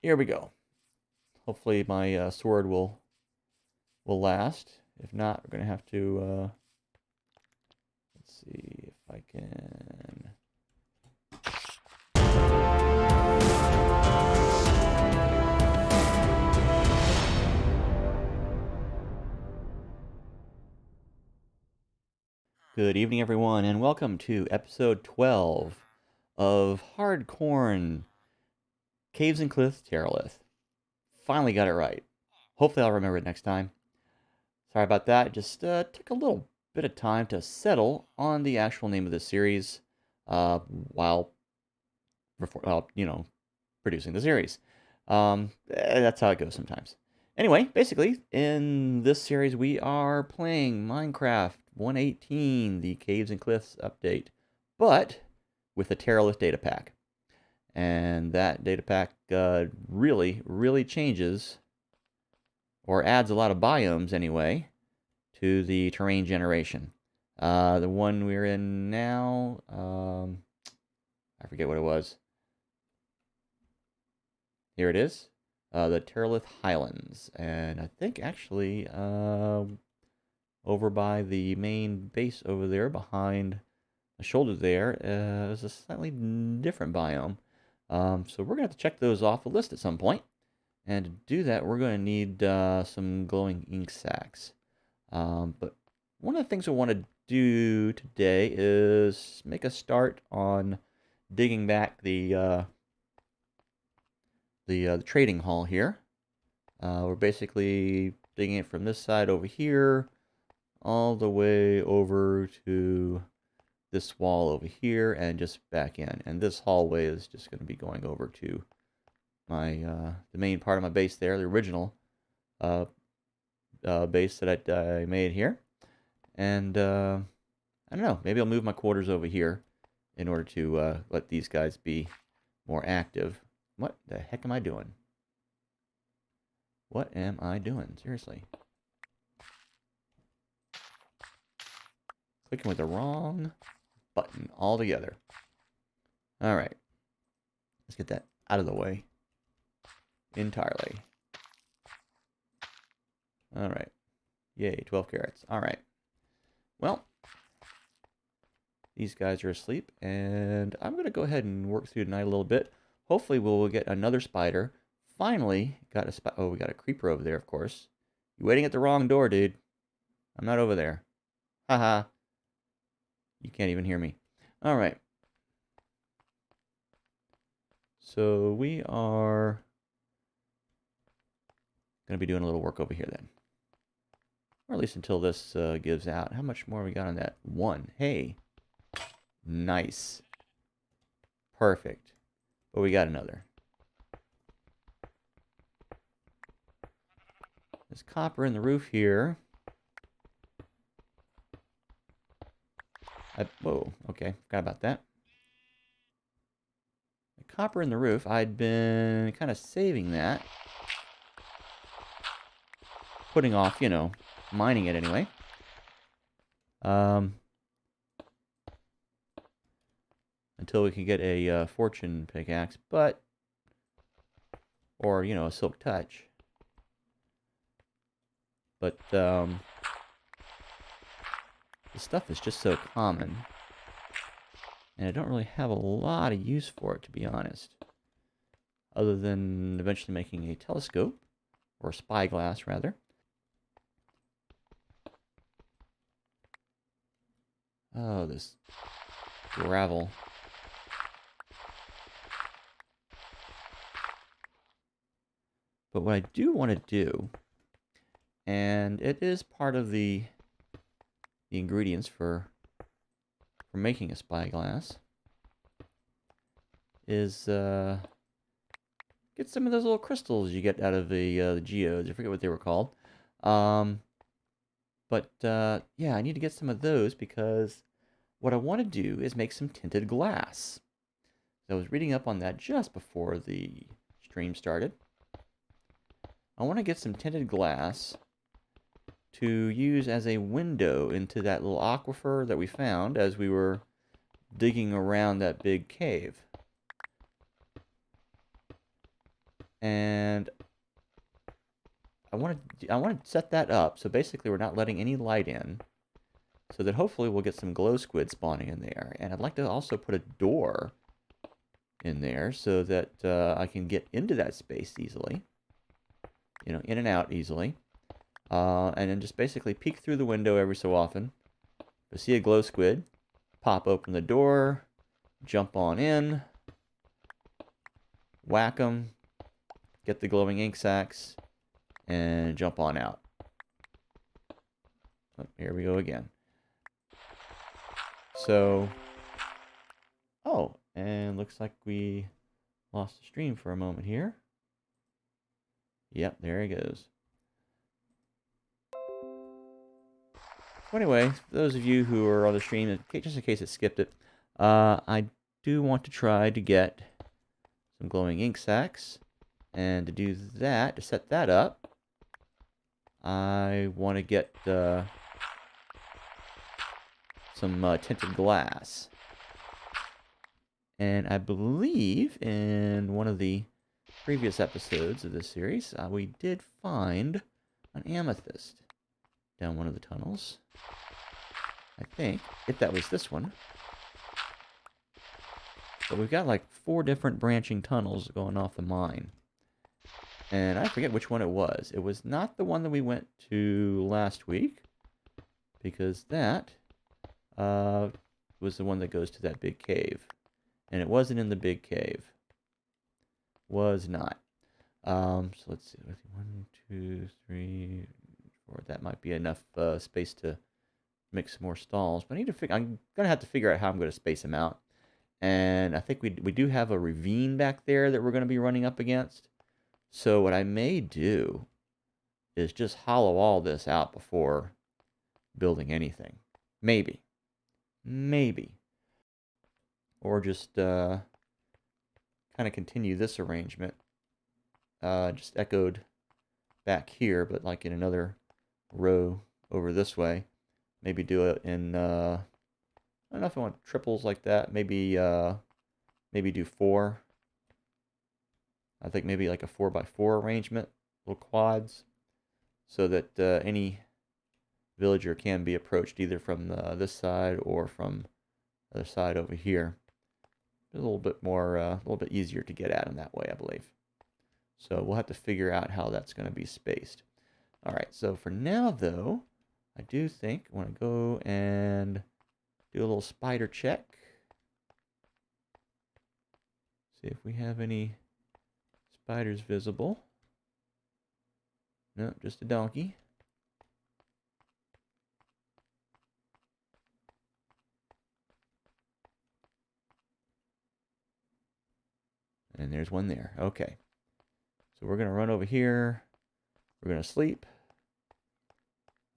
here we go. Hopefully my sword will last. If not, we're gonna have to. Let's see if I can. Good evening, everyone, and welcome to episode 12 of Hardcorn Caves and Cliffs Terralith. Finally got it right. Hopefully I'll remember it next time. Sorry about that. Just took a little bit of time to settle on the actual name of the series while producing the series. That's how it goes sometimes. Anyway, basically, in this series, we are playing Minecraft 1.18, the Caves and Cliffs update, but with a Terralith data pack. And that data pack really changes, or adds a lot of biomes anyway, to the terrain generation. The one we're in now, I forget what it was. Here it is. The Terralith Highlands. And I think actually over by the main base over there, behind the shoulder there, is a slightly different biome. So we're going to have to check those off the list at some point. And to do that, we're going to need some glowing ink sacs. But one of the things we want to do today is make a start on digging back the trading hall here. We're basically digging it from this side over here all the way over to this wall over here and just back in. And this hallway is just going to be going over to my the main part of my base there, the original base that I made here. And I don't know, maybe I'll move my quarters over here in order to let these guys be more active. What the heck am I doing? What am I doing? Seriously. Clicking with the wrong button altogether. Alright. Let's get that out of the way. Entirely. Alright. Yay, 12 carrots. Alright. Well, these guys are asleep, and I'm going to go ahead and work through tonight a little bit. Hopefully we'll get another spider. Finally got a oh, we got a creeper over there, of course. You're waiting at the wrong door, dude. I'm not over there. Haha. You can't even hear me. All right. So we are going to be doing a little work over here then. Or at least until this gives out. How much more we got on that? 1. Hey. Nice. Perfect. But we got another. There's copper in the roof here. Whoa, okay, forgot about that. The copper in the roof, I'd been kind of saving that. Putting off, mining it anyway. Until we can get a fortune pickaxe, or, a silk touch. But, the stuff is just so common. And I don't really have a lot of use for it, to be honest. Other than eventually making a telescope, or a spyglass, rather. Oh, this gravel. But what I do want to do, and it is part of the ingredients for making a spyglass, is get some of those little crystals you get out of the geodes. I forget what they were called. Yeah, I need to get some of those because what I want to do is make some tinted glass. So I was reading up on that just before the stream started. I want to get some tinted glass to use as a window into that little aquifer that we found as we were digging around that big cave. And I want to set that up so basically we're not letting any light in, so that hopefully we'll get some glow squid spawning in there. And I'd like to also put a door in there so that I can get into that space easily, you know, in and out easily. And then just basically peek through the window every so often. If I see a glow squid, pop open the door, jump on in, whack them, get the glowing ink sacs, and jump on out. Oh, here we go again. So, oh, and looks like we lost the stream for a moment here. Yep, there he goes. So anyway, for those of you who are on the stream, just in case it skipped it, I do want to try to get some glowing ink sacs. And to do that, to set that up, I want to get some tinted glass. And I believe in one of the previous episodes of this series, we did find an amethyst down one of the tunnels. I think, if that was this one. But we've got like 4 different branching tunnels going off the mine. And I forget which one it was. It was not the one that we went to last week, because that was the one that goes to that big cave. And it wasn't in the big cave. Was not. So let's see. 1, 2, 3, 4. That might be enough space to make some more stalls. But I need to figure. I'm gonna have to figure out how I'm gonna space them out. And I think we do have a ravine back there that we're gonna be running up against. So what I may do is just hollow all this out before building anything. Maybe. Maybe. Or just kind of continue this arrangement. Just echoed back here, but like in another row over this way. Maybe do it in, I don't know if I want triples like that. Maybe do 4. I think maybe like a 4x4 arrangement, little quads, so that any villager can be approached either from this side or from the other side over here. A little bit more, a little bit easier to get at in that way, I believe. So we'll have to figure out how that's going to be spaced. All right, so for now, though, I do think I want to go and do a little spider check. See if we have any spiders visible. No, just a donkey. And there's one there. Okay. So we're going to run over here. We're going to sleep.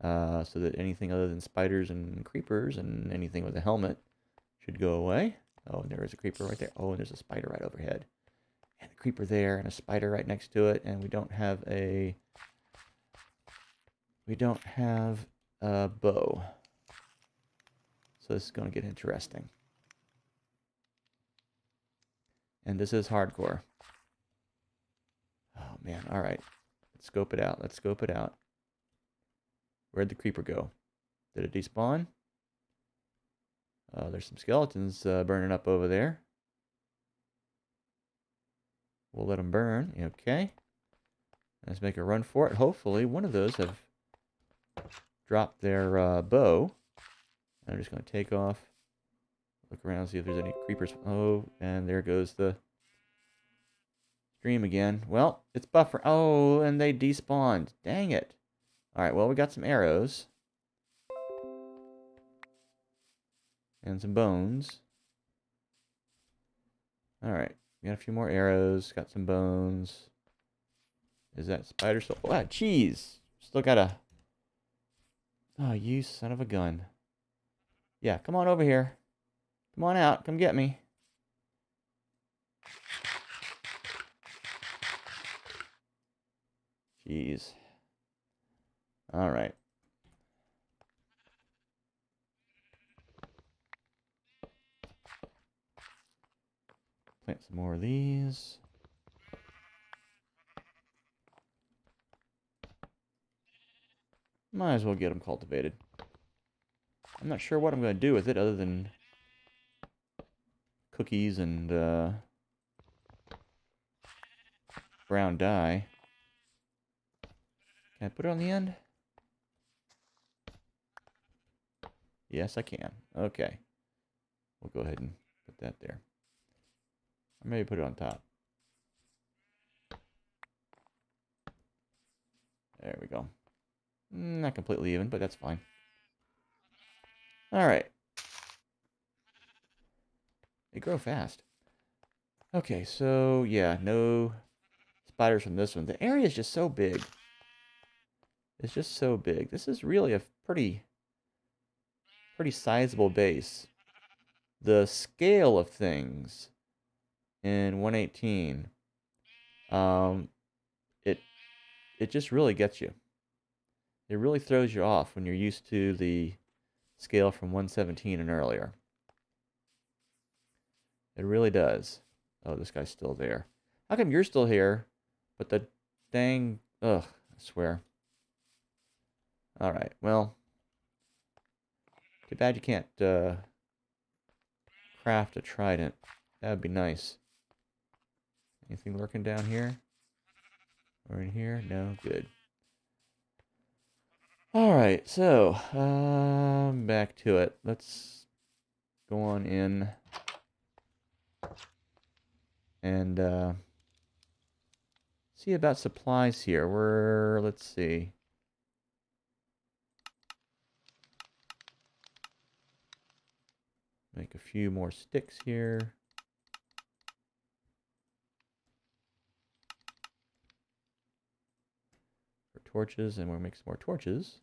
So that anything other than spiders and creepers and anything with a helmet should go away. Oh, and there is a creeper right there. Oh, and there's a spider right overhead. And a creeper there and a spider right next to it. And we don't have a bow. So this is going to get interesting. And this is hardcore. Oh, man. All right. Let's scope it out. Let's scope it out. Where'd the creeper go? Did it despawn? There's some skeletons burning up over there. We'll let them burn. Okay. Let's make a run for it. Hopefully one of those have dropped their bow. I'm just going to take off. Look around, see if there's any creepers. Oh, and there goes the stream again. Well, it's buffer. Oh, and they despawned. Dang it. All right, well, we got some arrows. And some bones. All right, we got a few more arrows. Got some bones. Is that spider still? Oh, jeez. Still got a... Oh, you son of a gun. Yeah, come on over here. Come on out. Come get me. Jeez. All right. Plant some more of these. Might as well get them cultivated. I'm not sure what I'm going to do with it other than cookies and brown dye. Can I put it on the end? Yes, I can. Okay. We'll go ahead and put that there. Or maybe put it on top. There we go. Not completely even, but that's fine. Alright. They grow fast. Okay, so yeah, no spiders from this one. The area is just so big. It's just so big. This is really a pretty sizable base. The scale of things in 118, it just really gets you. It really throws you off when you're used to the scale from 117 and earlier. It really does. Oh, this guy's still there. How come you're still here, but the dang... Ugh, I swear. Alright, well. Too bad you can't craft a trident. That would be nice. Anything lurking down here? Or in here? No? Good. Alright, so, back to it. Let's go on in and see about supplies here. Let's see. Make a few more sticks here. For torches, and we'll make some more torches.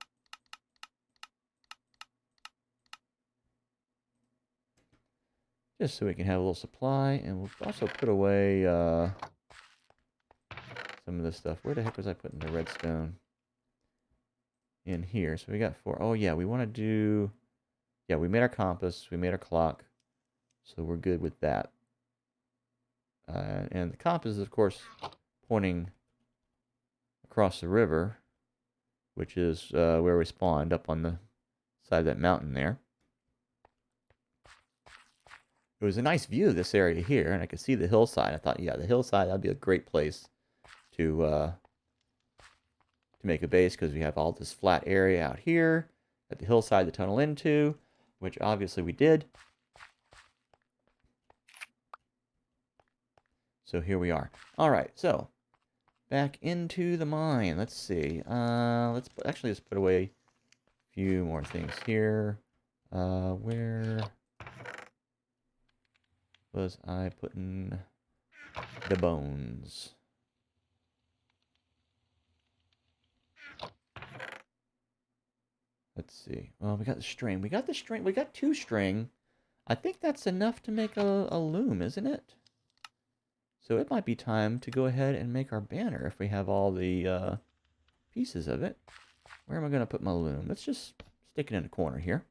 Just so we can have a little supply, and we'll also put away some of this stuff. Where the heck was I putting the redstone? In here. So we got 4. Oh yeah, we want to do... Yeah, we made our compass, we made our clock, so we're good with that. And the compass is, of course, pointing across the river, which is where we spawned, up on the side of that mountain there. It was a nice view of this area here, and I could see the hillside. I thought, yeah, the hillside, that'd be a great place to make a base, because we have all this flat area out here at the hillside to tunnel into, which obviously we did. So here we are. All right, so back into the mine. Let's see. Let's put away a few more things here. Where was I putting the bones? Let's see. Well, we got the string. We got 2 string. I think that's enough to make a loom, isn't it? So it might be time to go ahead and make our banner if we have all the pieces of it. Where am I going to put my loom? Let's just stick it in a corner here.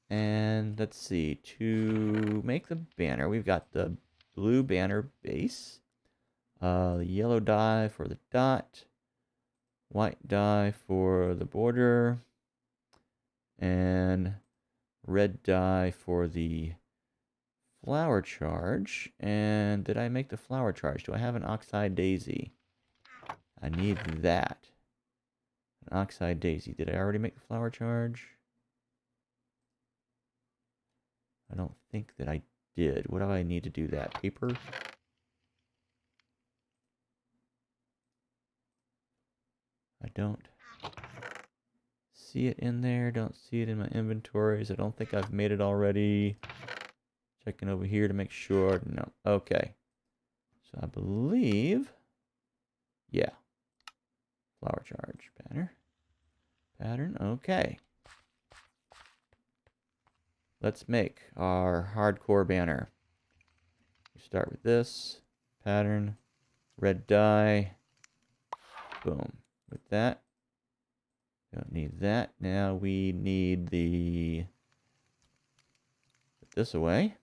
And let's see. To make the banner, we've got the blue banner base. Yellow dye for the dot. White dye for the border. And red dye for the flower charge. And did I make the flower charge? Do I have an oxide daisy? I need that. An oxide daisy. Did I already make the flower charge? I don't think that I did. What do I need to do that? Paper? I don't see it in there. Don't see it in my inventories. I don't think I've made it already. Checking over here to make sure. No. Okay. So I believe... Yeah. Flower charge. Banner. Pattern. Okay. Let's make our hardcore banner. We start with this. Pattern. Red dye. Boom. With that. Don't need that. Now we need the... Put this away.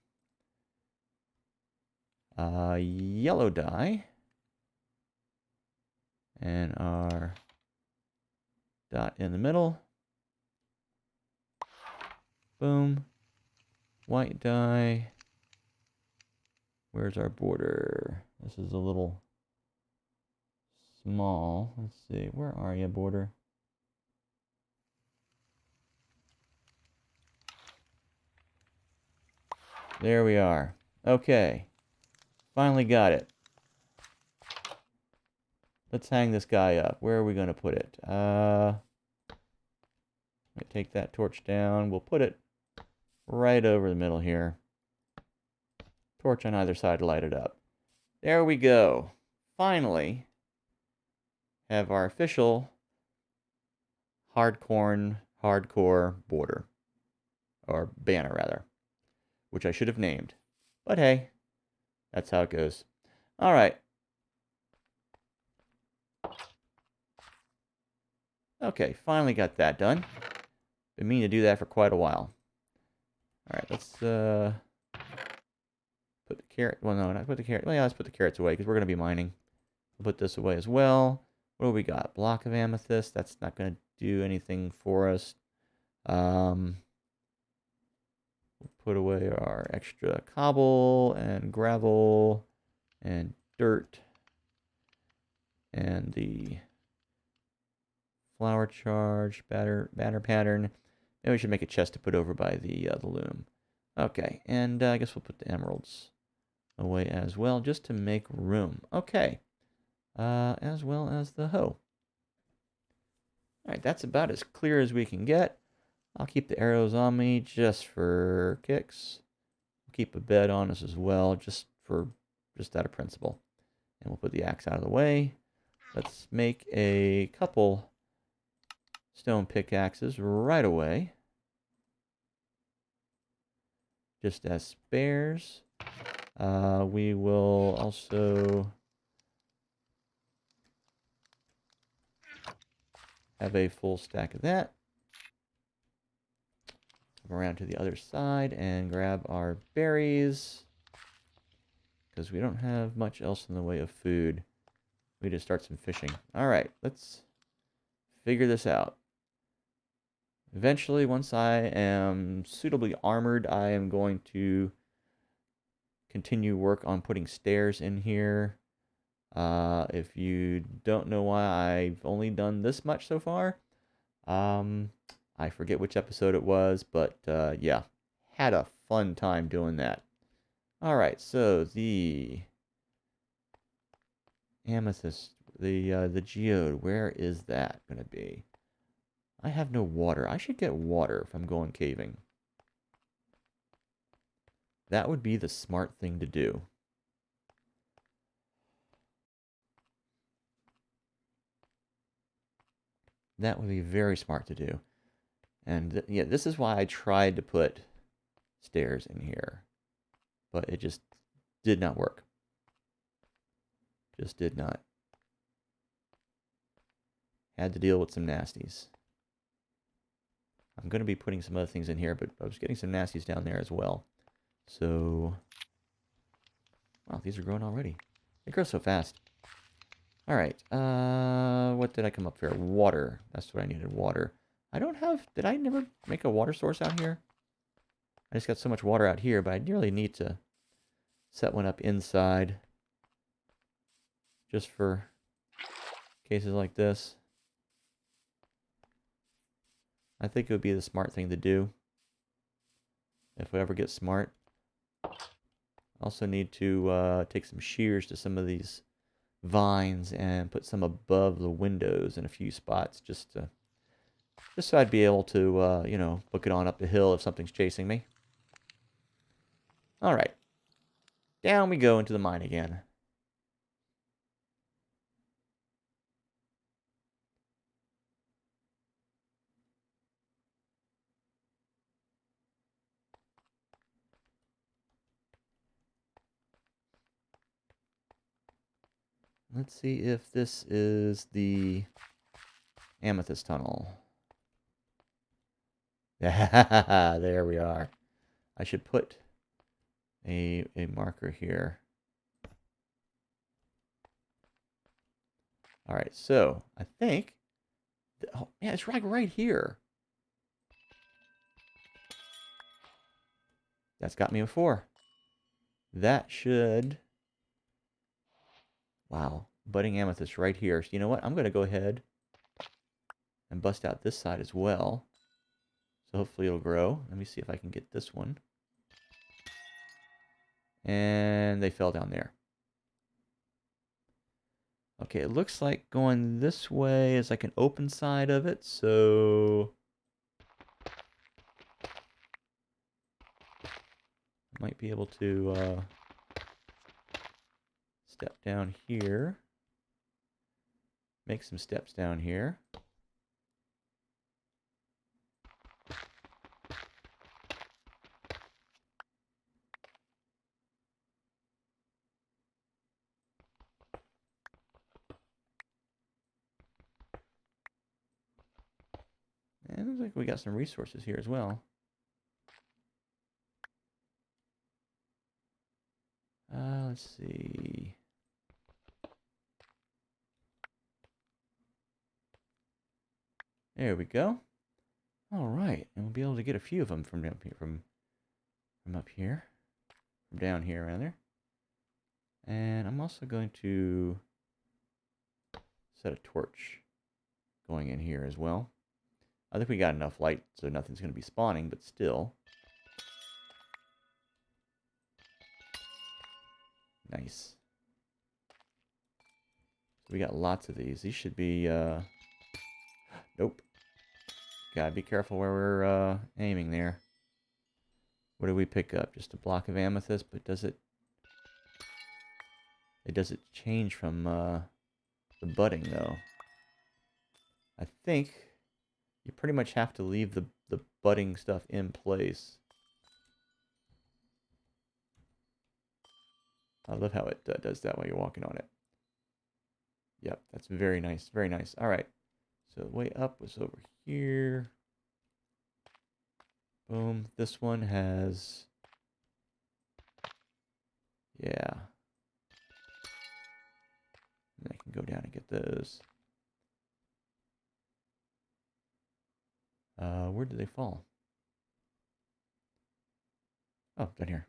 Yellow dye. And our Dot in the middle. Boom. White dye. Where's our border? This is a little small. Let's see. Where are you, border? There we are. Okay. Finally got it. Let's hang this guy up. Where are we going to put it? Take that torch down. We'll put it right over the middle here. Torch on either side to light it up. There we go. Finally have our official hardcore border. Or banner, rather. Which I should have named. But hey, that's how it goes. Alright. Okay, finally got that done. Been meaning to do that for quite a while. Alright, let's put the carrot. Well, no, not put the carrot. Well, yeah, let's put the carrots away because we're going to be mining. We'll put this away as well. What do we got? Block of amethyst. That's not going to do anything for us. We'll put away our extra cobble and gravel and dirt and the flower charge banner pattern. Maybe we should make a chest to put over by the loom. Okay, and I guess we'll put the emeralds away as well, just to make room. Okay, as well as the hoe. Alright, that's about as clear as we can get. I'll keep the arrows on me just for kicks. We'll keep a bed on us as well, just out of principle. And we'll put the axe out of the way. Let's make a couple stone pickaxes right away. Just as spares. We will also have a full stack of that. Come around to the other side and grab our berries. Because we don't have much else in the way of food. We need to start some fishing. Alright, let's figure this out. Eventually, once I am suitably armored, I am going to continue work on putting stairs in here. If you don't know why I've only done this much so far, I forget which episode it was, but yeah, had a fun time doing that. Alright, so the amethyst, the geode, where is that going to be? I have no water. I should get water if I'm going caving. That would be the smart thing to do. That would be very smart to do. And yeah, this is why I tried to put stairs in here. But it just did not work. Just did not. Had to deal with some nasties. I'm going to be putting some other things in here, but I was getting some nasties down there as well. So, wow, these are growing already. They grow so fast. Alright, what did I come up here? Water. That's what I needed, water. I don't have, did I never make a water source out here? I just got so much water out here, but I really need to set one up inside. Just for cases like this. I think it would be the smart thing to do. If we ever get smart. Also need to take some shears to some of these vines and put some above the windows in a few spots just so I'd be able to, you know, book it on up the hill if something's chasing me. Alright. Down we go into the mine again. Let's see if this is the amethyst tunnel. There we are. I should put a marker here. Alright, so I think Oh, yeah, it's right here. That's got me a 4. That should... Wow. Budding amethyst right here. So you know what? I'm going to go ahead and bust out this side as well. So hopefully it'll grow. Let me see if I can get this one. And they fell down there. Okay, it looks like going this way is like an open side of it, so... I might be able to step down here. Make some steps down here. And it looks like we got some resources here as well. Let's see. There we go. All right, and we'll be able to get a few of them from down here, from up here, from down here rather. And I'm also going to set a torch going in here as well. I think we got enough light so nothing's going to be spawning, but still. Nice. So we got lots of these. These should be, nope. Gotta be careful where we're aiming there. What do we pick up? Just a block of amethyst, but does it... It doesn't change from the budding, though. I think you pretty much have to leave the budding stuff in place. I love how it does that while you're walking on it. Yep, that's very nice, very nice. All right, so the way up was over here. Boom. This one has... Yeah. And I can go down and get those. Where did they fall? Oh, down here.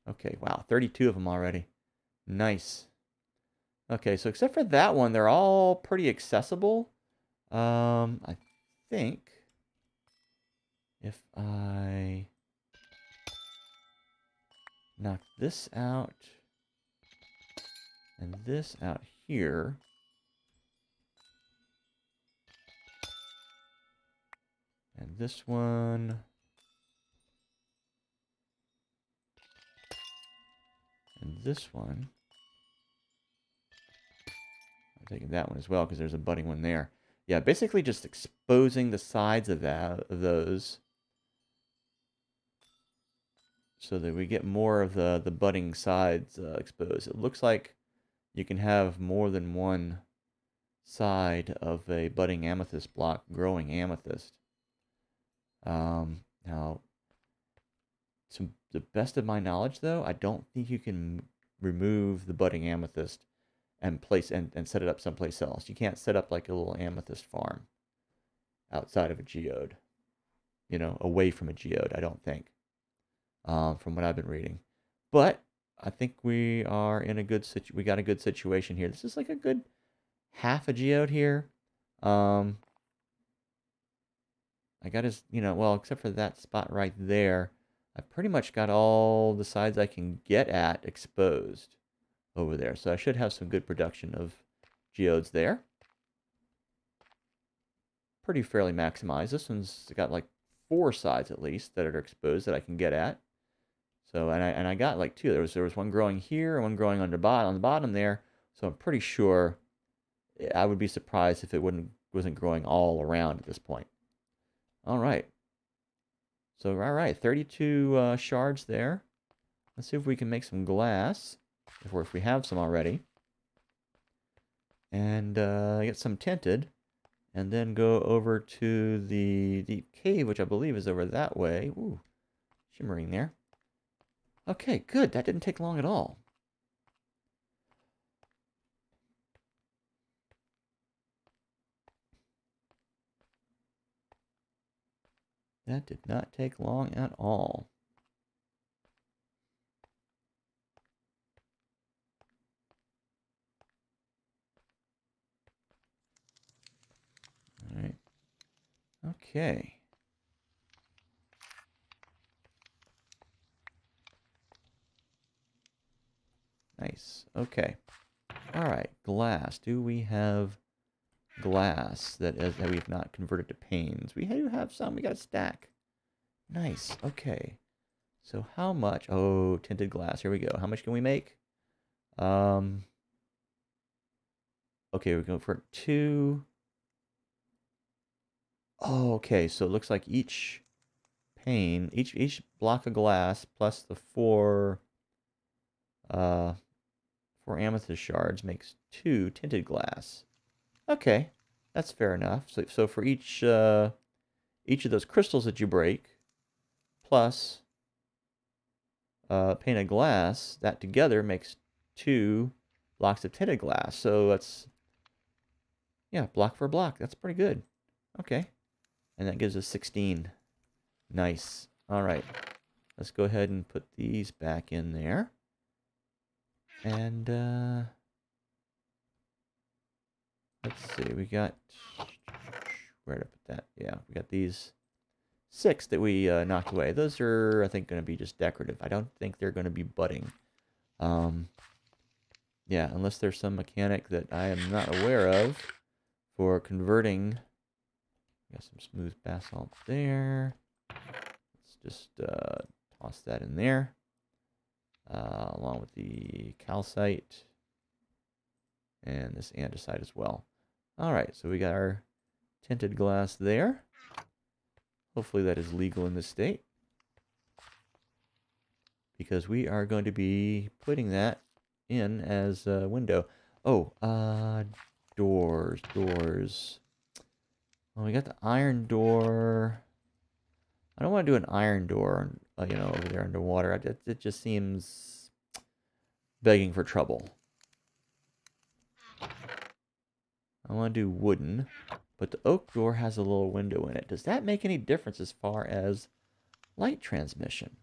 Okay, wow, 32 of them already. Nice. Okay, so except for that one, they're all pretty accessible. I think if I knock this out and this out here, and this one, and this one, I'm taking that one as well because there's a budding one there. Yeah, basically just exposing the sides of those so that we get more of the budding sides exposed. It looks like you can have more than one side of a budding amethyst block growing amethyst. Now, to the best of my knowledge, though, I don't think you can remove the budding amethyst and place and set it up someplace else. You can't set up like a little amethyst farm outside of a geode, you know, away from a geode, I don't think, from what I've been reading. But I think we are in a good we got a good situation here. This is like a good half a geode here. I got his, you know, well, except for that spot right there, I pretty much got all the sides I can get at exposed over there. So I should have some good production of geodes there. Pretty fairly maximized. This one's got like 4 sides at least that are exposed that I can get at. So, and I got like 2. There was one growing here and one growing on the bottom there. So I'm pretty sure I would be surprised if it wasn't growing all around at this point. All right. So, all right, 32 shards there. Let's see if we can make some glass, if we have some already. And get some tinted. And then go over to the cave, which I believe is over that way. Ooh, shimmering there. Okay, good. That didn't take long at all. That did not take long at all. All right. Okay. Nice. Okay. All right. Glass. Do we have glass that we have not converted to panes? We do have some. We got a stack. Nice. Okay. So how much? Oh, tinted glass. Here we go. How much can we make? Okay, we're going for 2. Oh, okay. So it looks like each pane, each block of glass plus the 4 amethyst shards makes 2 tinted glass. Okay, that's fair enough. So for each of those crystals that you break, plus pane of glass, that together makes 2 blocks of tinted glass. So that's, yeah, block for block. That's pretty good. Okay, and that gives us 16. Nice. All right, let's go ahead and put these back in there. And let's see, we got, where did I put that? Yeah, we got these 6 that we knocked away. Those are, I think, going to be just decorative. I don't think they're going to be budding. Yeah, unless there's some mechanic that I am not aware of for converting. Got some smooth basalt there. Let's just toss that in there, along with the calcite and this andesite as well. All right, so we got our tinted glass there. Hopefully that is legal in this state, because we are going to be putting that in as a window. Oh, doors. Well, we got the iron door. I don't want to do an iron door, over there underwater. It just seems begging for trouble. I want to do wooden, but the oak door has a little window in it. Does that make any difference as far as light transmission?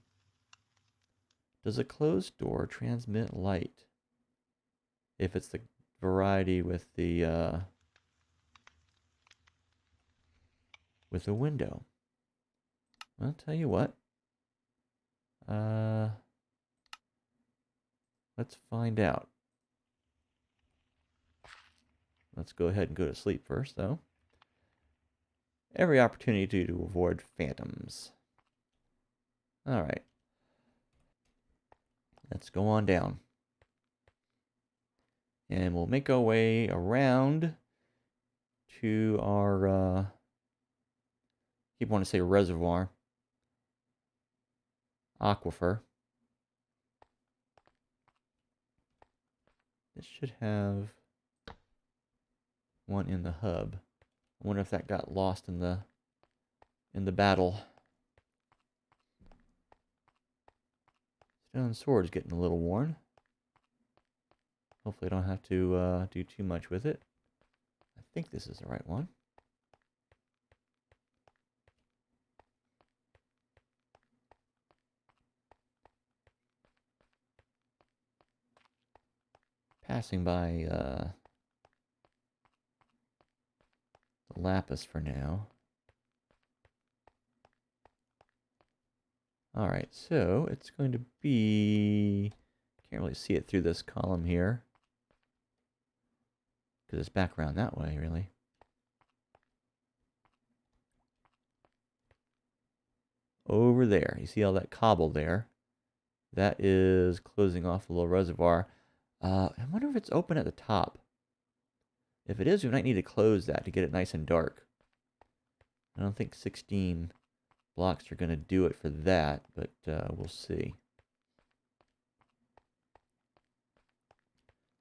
Does a closed door transmit light? If it's the variety with the window. Well, I'll tell you what. Let's find out. Let's go ahead and go to sleep first, though. Every opportunity to avoid phantoms. All right. Let's go on down. And we'll make our way around to our, keep wanting to say reservoir. Aquifer. This should have one in the hub. I wonder if that got lost in the battle. Stone sword's getting a little worn. Hopefully I don't have to do too much with it. I think this is the right one. Passing by the lapis for now. Alright, so it's going to be... Can't really see it through this column here, because it's back around that way, really. Over there, you see all that cobble there? That is closing off the little reservoir. I wonder if it's open at the top. If it is, we might need to close that to get it nice and dark. I don't think 16 blocks are going to do it for that, but we'll see.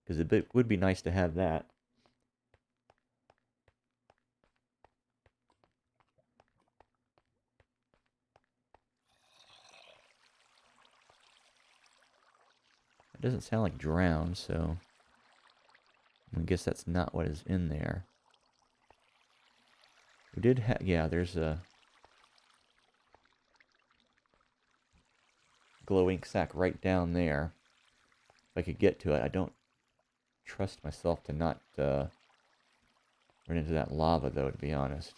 Because it would be nice to have that. It doesn't sound like drown, so I guess that's not what is in there. We did have, yeah, there's a glow ink sac right down there. If I could get to it. I don't trust myself to not run into that lava, though, to be honest.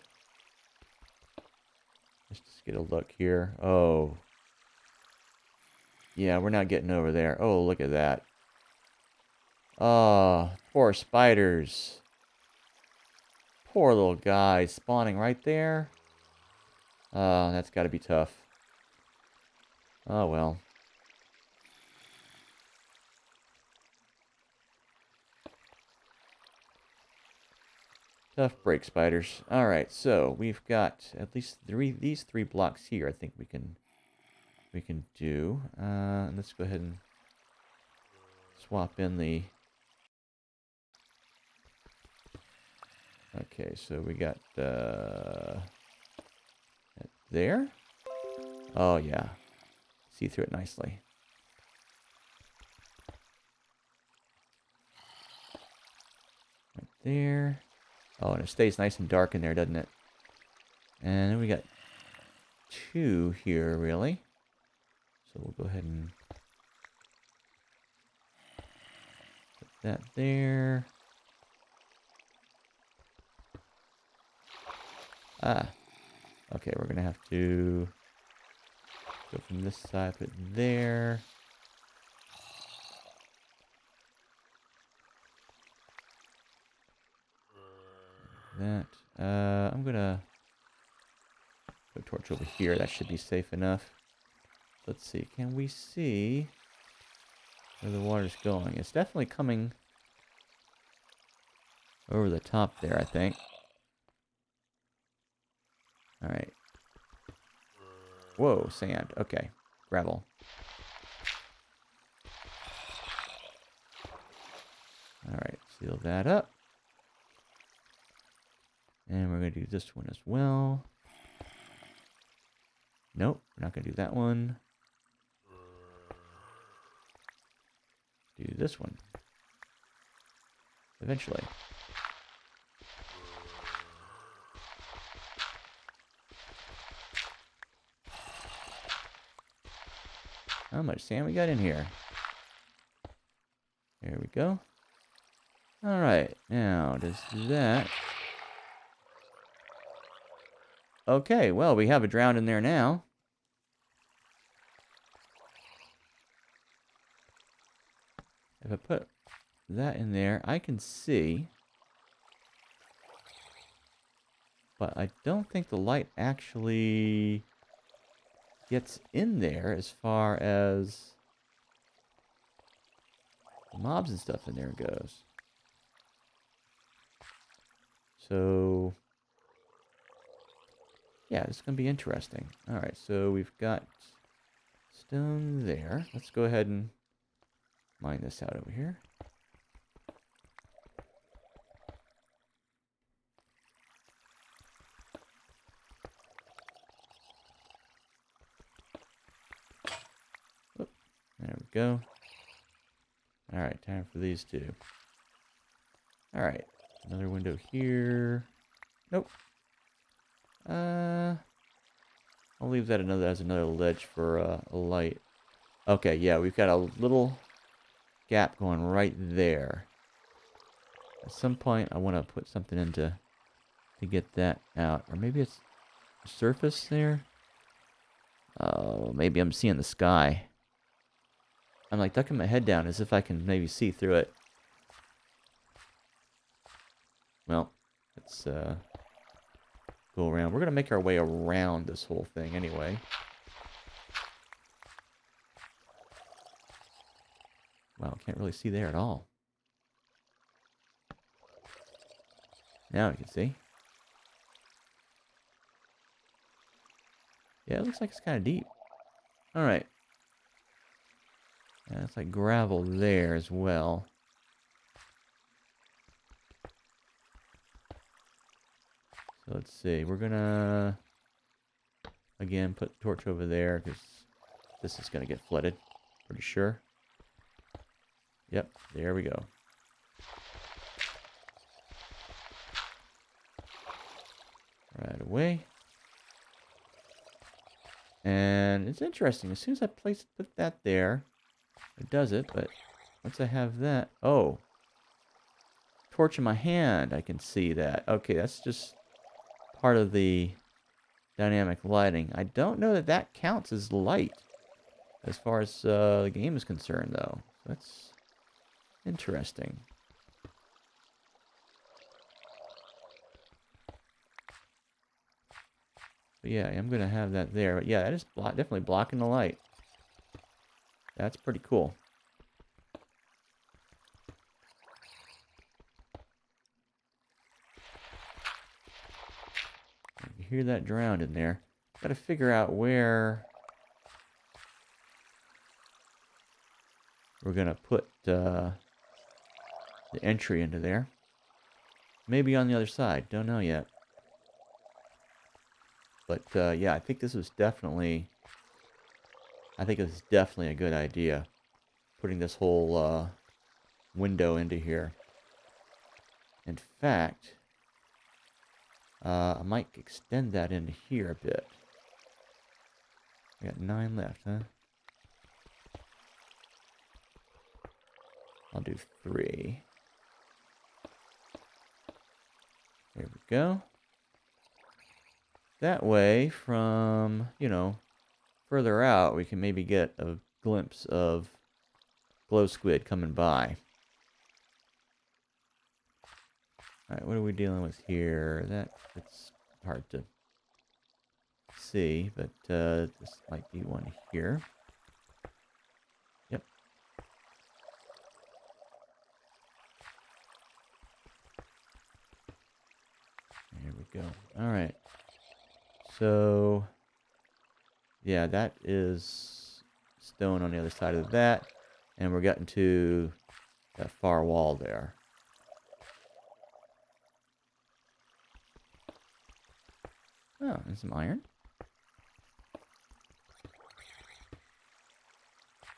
Let's just get a look here. Oh. Yeah, we're not getting over there. Oh, look at that. Oh, poor spiders. Poor little guys spawning right there. Oh, that's got to be tough. Oh, well. Tough break, spiders. Alright, so we've got at least these three blocks here I think we can do. Let's go ahead and swap in the... Okay, so we got there. Oh yeah, see through it nicely. Right there. Oh, and it stays nice and dark in there, doesn't it? And then we got two here, really. So we'll go ahead and put that there. Ah. Okay, we're gonna have to go from this side, put it there. That. I'm gonna put a torch over here. That should be safe enough. Let's see. Can we see where the water's going? It's definitely coming over the top there, I think. Alright. Whoa, sand. Okay. Gravel. Alright, seal that up. And we're going to do this one as well. Nope, we're not going to do that one. Do this one. Eventually. How much sand we got in here? There we go. Alright, now does that... Okay, well, we have a drown in there now. If I put that in there, I can see. But I don't think the light actually gets in there as far as the mobs and stuff in there goes. So, yeah, it's going to be interesting. Alright, so we've got stone there. Let's go ahead and mine this out over here. Oop, there we go. Alright, time for these two. Alright, another window here. Nope. I'll leave that as another ledge for a light. Okay, yeah, we've got a little gap going right there. At some point, I want to put something in to get that out. Or maybe it's a surface there? Oh, maybe I'm seeing the sky. I'm like ducking my head down as if I can maybe see through it. Well, let's go around. We're going to make our way around this whole thing anyway. Wow, can't really see there at all. Now we can see. Yeah, it looks like it's kind of deep. Alright. Yeah, it's like gravel there as well. So let's see. We're gonna again put the torch over there because this is gonna get flooded. Pretty sure. Yep, there we go. Right away. And it's interesting. As soon as I put that there, it does it. But once I have that, oh, torch in my hand, I can see that. Okay, that's just part of the dynamic lighting. I don't know that that counts as light as far as the game is concerned, though. That's interesting. But yeah, I'm going to have that there. But yeah, that is definitely blocking the light. That's pretty cool. You hear that drowned in there. Got to figure out where we're going to put the entry into there. Maybe on the other side. Don't know yet. But yeah, I think this was definitely... I think it's definitely a good idea. Putting this whole window into here. In fact, I might extend that into here a bit. I got 9 left, huh? I'll do 3. There we go. That way, from, you know, further out, we can maybe get a glimpse of glow squid coming by. Alright, what are we dealing with here? It's hard to see, but this might be one here. Yep. There we go. Alright. So, yeah, that is stone on the other side of that. And we're getting to that far wall there. Oh, and some iron.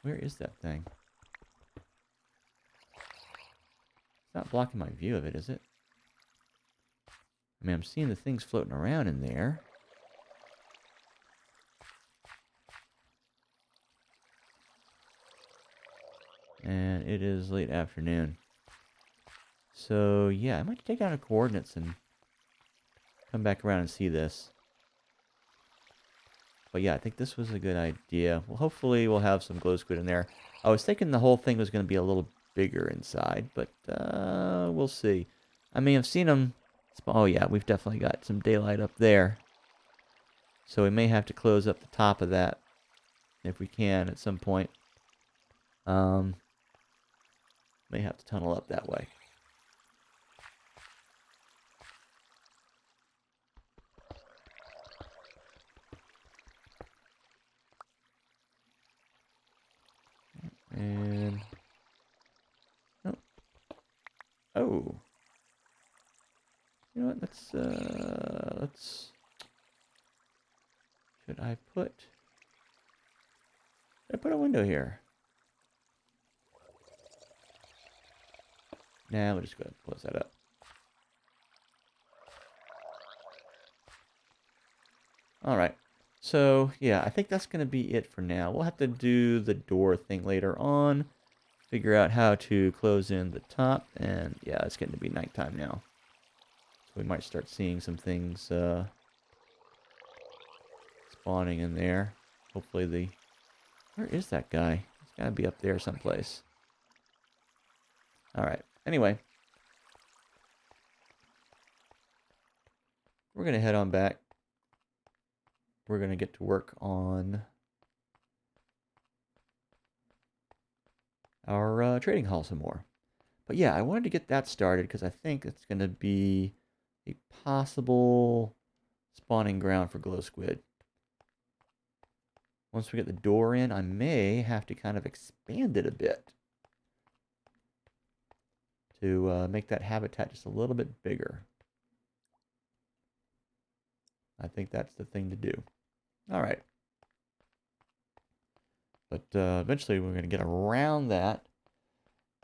Where is that thing? It's not blocking my view of it, is it? I mean, I'm seeing the things floating around in there. And it is late afternoon. So, yeah, I might take down the coordinates and come back around and see this. But yeah, I think this was a good idea. Well, hopefully we'll have some glow squid in there. I was thinking the whole thing was going to be a little bigger inside, but we'll see. I mean, I've seen them... Oh yeah, we've definitely got some daylight up there. So we may have to close up the top of that if we can at some point. May have to tunnel up that way. And... Oh. Oh. You know what, let's... Should I put a window here? Nah, we'll just go ahead and close that up. Alright. So, yeah, I think that's going to be it for now. We'll have to do the door thing later on. Figure out how to close in the top. And, yeah, it's getting to be nighttime now. So we might start seeing some things spawning in there. Hopefully the... Where is that guy? He's got to be up there someplace. Alright. Anyway. We're going to head on back. We're going to get to work on our trading hall some more. But yeah, I wanted to get that started because I think it's going to be a possible spawning ground for glow squid. Once we get the door in, I may have to kind of expand it a bit to make that habitat just a little bit bigger. I think that's the thing to do. All right. But eventually we're going to get around that.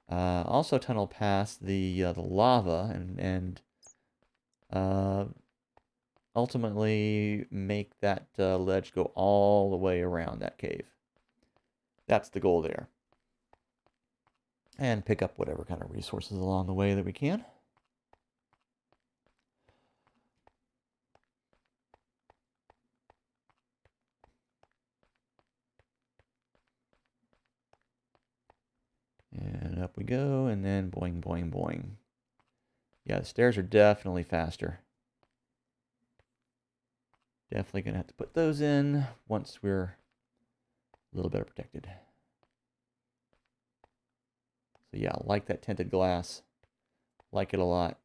Also tunnel past the lava and ultimately make that ledge go all the way around that cave. That's the goal there. And pick up whatever kind of resources along the way that we can. And up we go, and then boing, boing, boing. Yeah, the stairs are definitely faster. Definitely going to have to put those in once we're a little better protected. So yeah, I like that tinted glass. Like it a lot.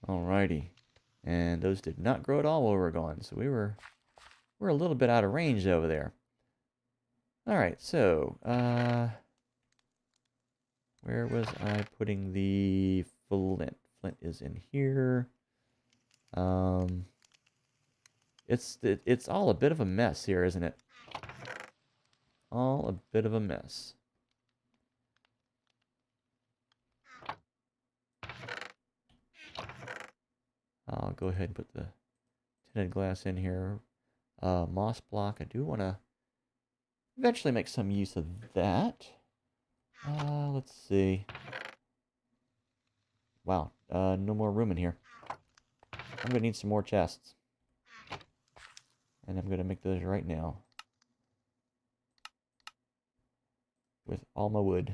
Alrighty. And those did not grow at all while we were gone, so we're a little bit out of range over there. Alright, so where was I putting the flint? Flint is in here. It's all a bit of a mess here, isn't it? All a bit of a mess. I'll go ahead and put the tinted glass in here. Moss block, I do want to eventually make some use of that. Let's see. Wow, no more room in here. I'm going to need some more chests. And I'm going to make those right now. With all my wood.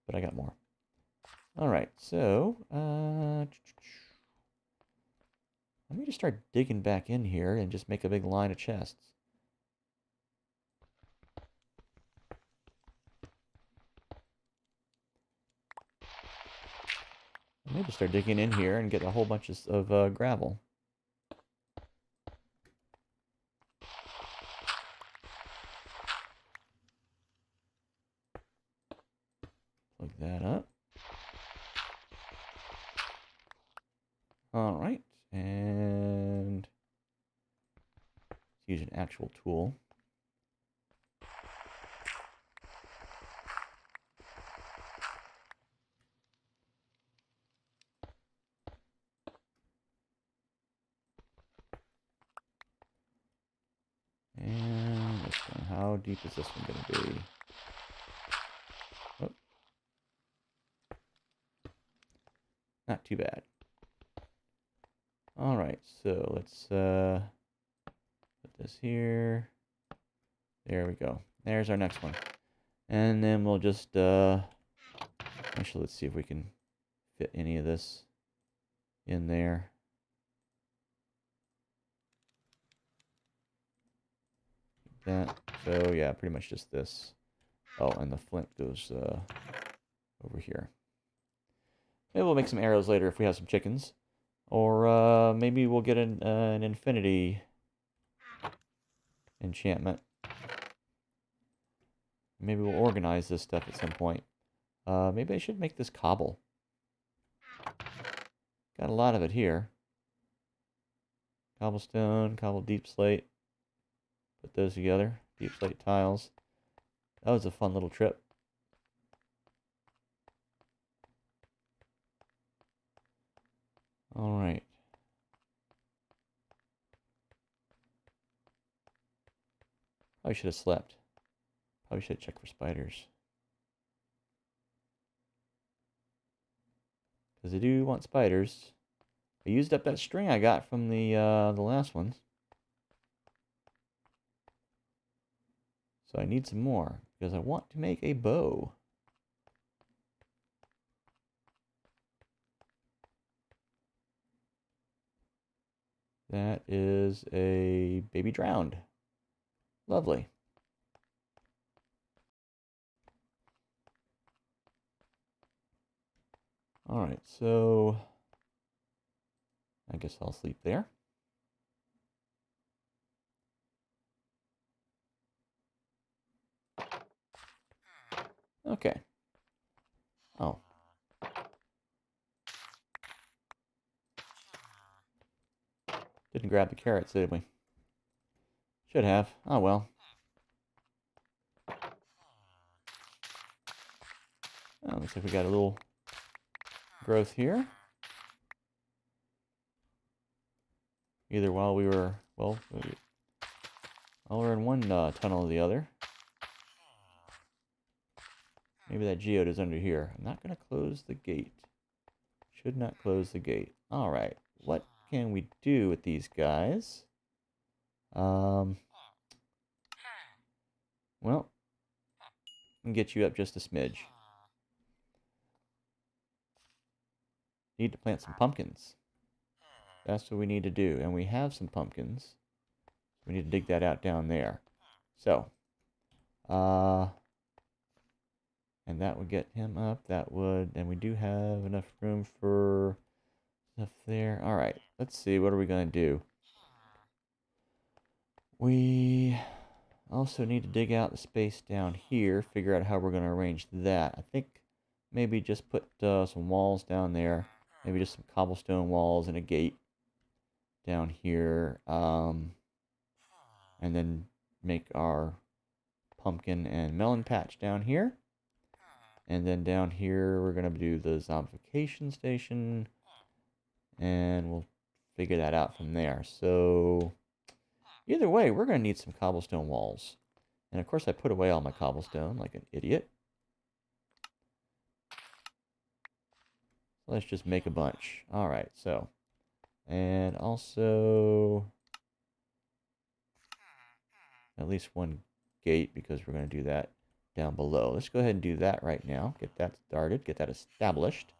But I got more. Alright, so, let me just start digging back in here and just make a big line of chests. Maybe start digging in here and get a whole bunch of gravel. Plug that up. Alright, and let's use an actual tool. And this one, how deep is this one going to be? Oh. Not too bad. Alright, so let's put this here. There we go. There's our next one. And then we'll just, actually, let's see if we can fit any of this in there. That. So, yeah, pretty much just this. Oh, and the flint goes over here. Maybe we'll make some arrows later if we have some chickens. Or maybe we'll get an infinity enchantment. Maybe we'll organize this stuff at some point. Maybe I should make this cobble. Got a lot of it here. Cobblestone, cobble deep slate. Put those together. Deep slate tiles. That was a fun little trip. Alright. Probably should have slept. Probably should have checked for spiders. Because I do want spiders. I used up that string I got from the last ones. So I need some more. Because I want to make a bow. That is a baby drowned. Lovely. Alright, so I guess I'll sleep there. Okay. Oh. Didn't grab the carrots, did we? Should have. Oh well. Oh, looks like we got a little growth here. Either while we were, well, while we're in one tunnel or the other. Maybe that geode is under here. I'm not going to close the gate. Should not close the gate. All right. What can we do with these guys? Well, I can get you up just a smidge. Need to plant some pumpkins. That's what we need to do. And we have some pumpkins. We need to dig that out down there. So, and that would get him up. That would, and we do have enough room for stuff there. All right, let's see. What are we going to do? We also need to dig out the space down here, figure out how we're going to arrange that. I think maybe just put some walls down there, maybe just some cobblestone walls and a gate down here, and then make our pumpkin and melon patch down here. And then down here, we're going to do the zombification station, and we'll figure that out from there. So either way, we're going to need some cobblestone walls. And of course, I put away all my cobblestone like an idiot. Let's just make a bunch. All right, so. And also, at least one gate, because we're going to do that down below. Let's go ahead and do that right now. Get that started, get that established.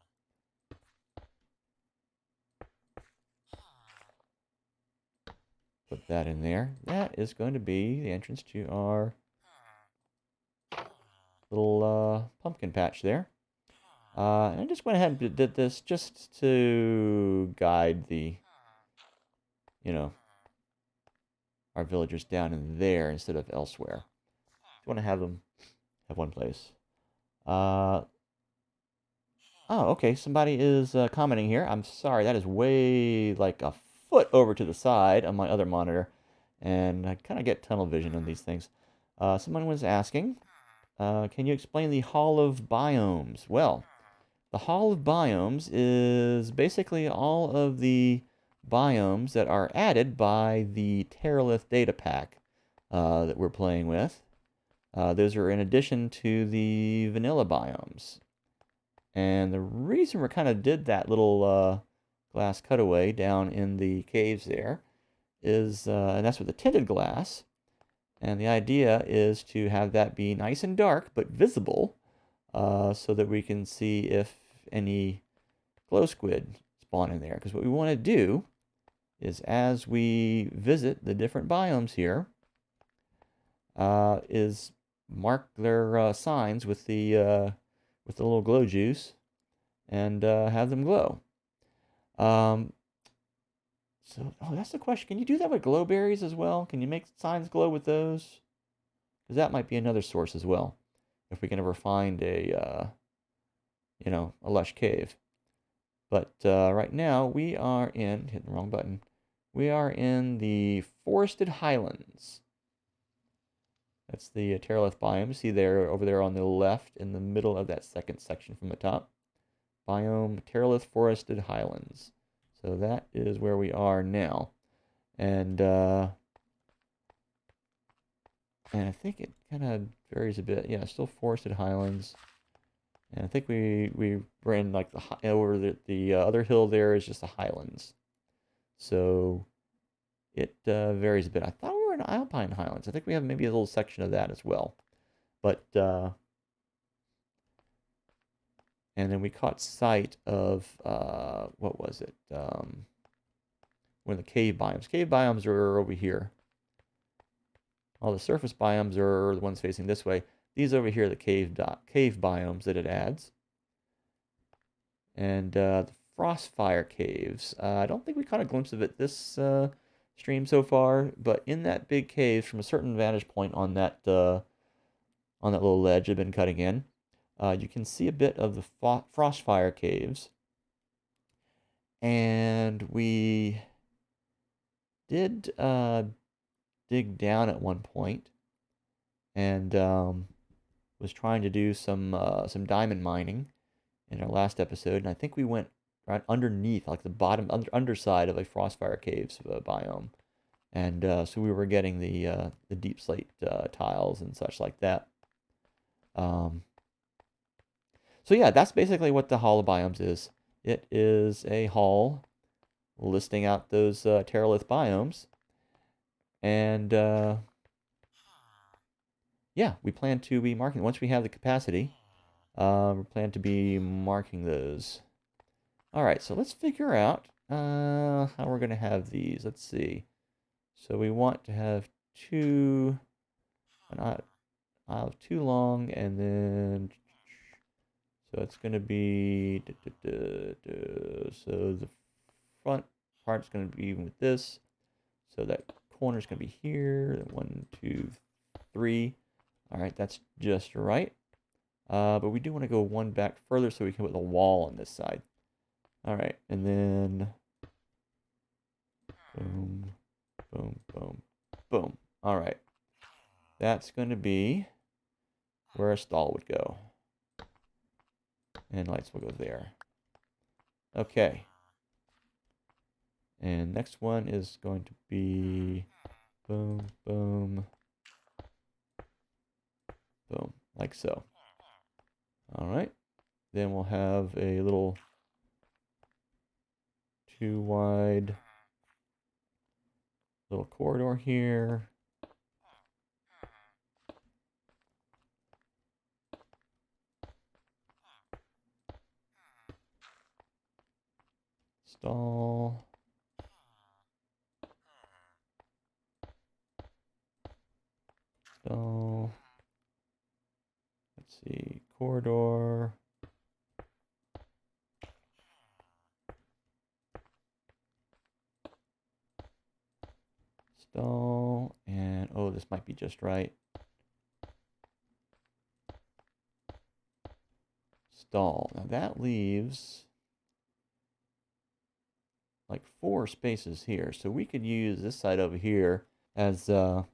Put that in there. That is going to be the entrance to our little pumpkin patch there. And I just went ahead and did this just to guide the, our villagers down in there instead of elsewhere. You want to have them have one place. Oh, okay. Somebody is commenting here. I'm sorry. That is way like a foot over to the side on my other monitor. And I kind of get tunnel vision on these things. Someone was asking, can you explain the Hall of Biomes? Well, the Hall of Biomes is basically all of the biomes that are added by the Terralith data pack that we're playing with. Those are in addition to the vanilla biomes. And the reason we kind of did that little glass cutaway down in the caves there is, and that's with the tinted glass. And the idea is to have that be nice and dark, but visible, so that we can see if any glow squid spawn in there. Because what we want to do is, as we visit the different biomes here, is mark their signs with the little glow juice and have them glow. So, that's the question. Can you do that with glow berries as well? Can you make signs glow with those? Because that might be another source as well. If we can ever find a lush cave. But right now we are in, hitting the wrong button, we are in the forested highlands. That's the Terralith biome. See there, over there on the left, in the middle of that second section from the top. Biome, Terralith Forested Highlands. So that is where we are now. And I think it kind of varies a bit. Yeah, still Forested Highlands. And I think we were in like over the other hill there is just the highlands. So it varies a bit. I thought we were in Alpine Highlands. I think we have maybe a little section of that as well. But and then we caught sight of what was it? One of the cave biomes. Cave biomes are over here. All the surface biomes are the ones facing this way. These over here are the cave biomes that it adds. And the Frostfire Caves. I don't think we caught a glimpse of it this stream so far, but in that big cave, from a certain vantage point on that little ledge I've been cutting in, you can see a bit of the Frostfire Caves. And we did dig down at one point, and was trying to do some diamond mining in our last episode, and I think we went right underneath, like the bottom underside of a Frostfire Caves biome, and so we were getting the deep slate tiles and such like that. Um, so yeah, that's basically what the Hall of Biomes is. It is a hall listing out those Terralith biomes, and yeah, we plan to be marking once we have the capacity. We plan to be marking those. All right, so let's figure out how we're going to have these. Let's see. So we want to have two, I'll have two long, and then so it's going to be so the front part's going to be even with this. So that corner's going to be here. 1, 2, 3. All right, that's just right. But we do want to go one back further so we can put the wall on this side. All right, and then boom, boom, boom, boom. All right, that's going to be where a stall would go. And lights will go there. Okay. And next one is going to be boom, boom, boom, like so. All right. Then we'll have a little 2 wide little corridor here. Stall. Stall. Let's see, corridor. Stall, and oh, this might be just right. Stall. Now that leaves like 4 spaces here. So we could use this side over here as some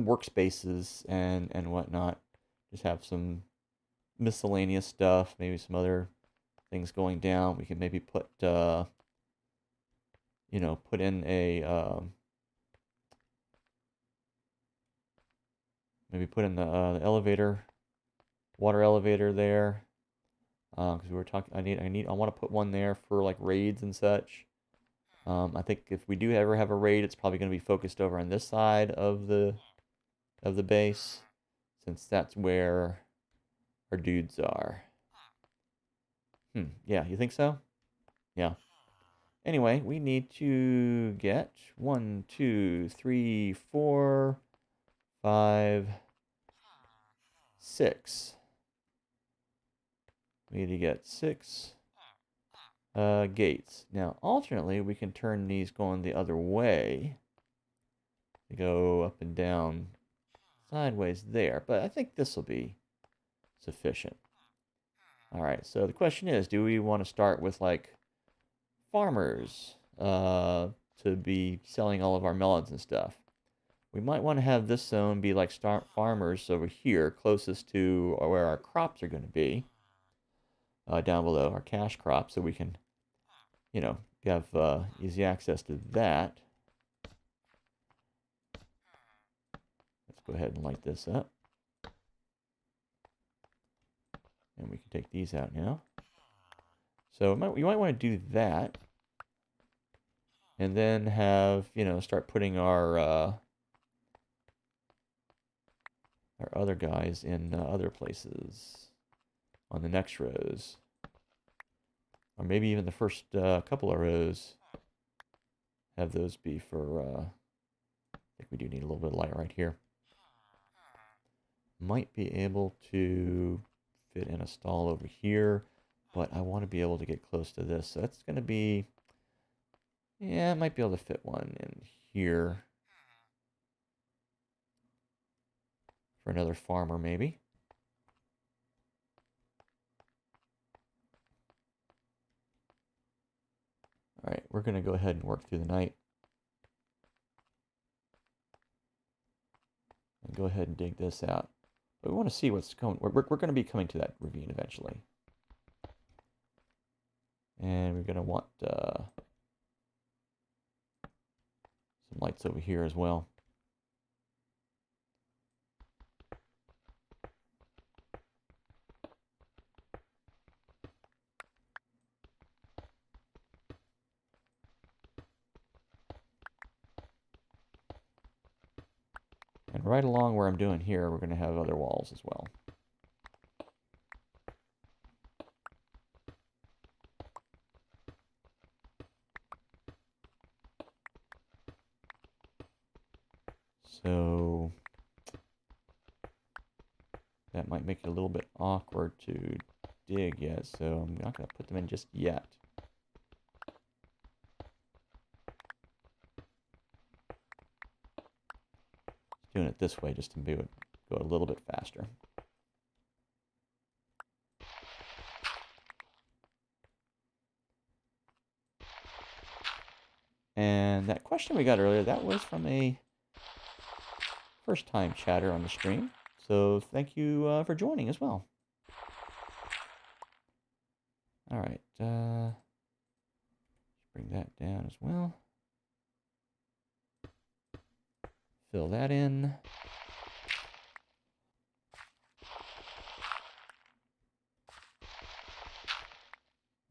workspaces and whatnot. Just have some miscellaneous stuff, maybe some other things going down. We can maybe put, you know, put in a, maybe put in the elevator, water elevator there. Because we were talking, I want to put one there for like raids and such. I think if we do ever have a raid, it's probably going to be focused over on this side of the base, since that's where our dudes are. Yeah, you think so? Yeah. Anyway, we need to get 1, 2, 3, 4, 5, 6. We need to get 6 gates. Now, alternately, we can turn these going the other way. To go up and down sideways there, but I think this will be sufficient. All right, so the question is, do we want to start with like farmers to be selling all of our melons and stuff? We might want to have this zone be like start farmers over here, closest to where our crops are going to be, down below our cash crops, so we can, you know, have easy access to that. Let's go ahead and light this up. And we can take these out now. So you might want to do that. And then have, you know, start putting our other guys in other places on the next rows. Or maybe even the first couple of rows. Have those be for, I think we do need a little bit of light right here. Might be able to fit in a stall over here, but I want to be able to get close to this. So that's going to be, yeah, I might be able to fit one in here for another farmer maybe. All right, we're going to go ahead and work through the night. And go ahead and dig this out. But we want to see what's going. We're going to be coming to that ravine eventually, and we're going to want some lights over here as well. And right along where I'm doing here, we're going to have other walls as well. So that might make it a little bit awkward to dig yet, so I'm not going to put them in just yet. Doing it this way just to be able to go a little bit faster. And that question we got earlier, that was from a first-time chatter on the stream. So thank you for joining as well. All right, bring that down as well. Fill that in.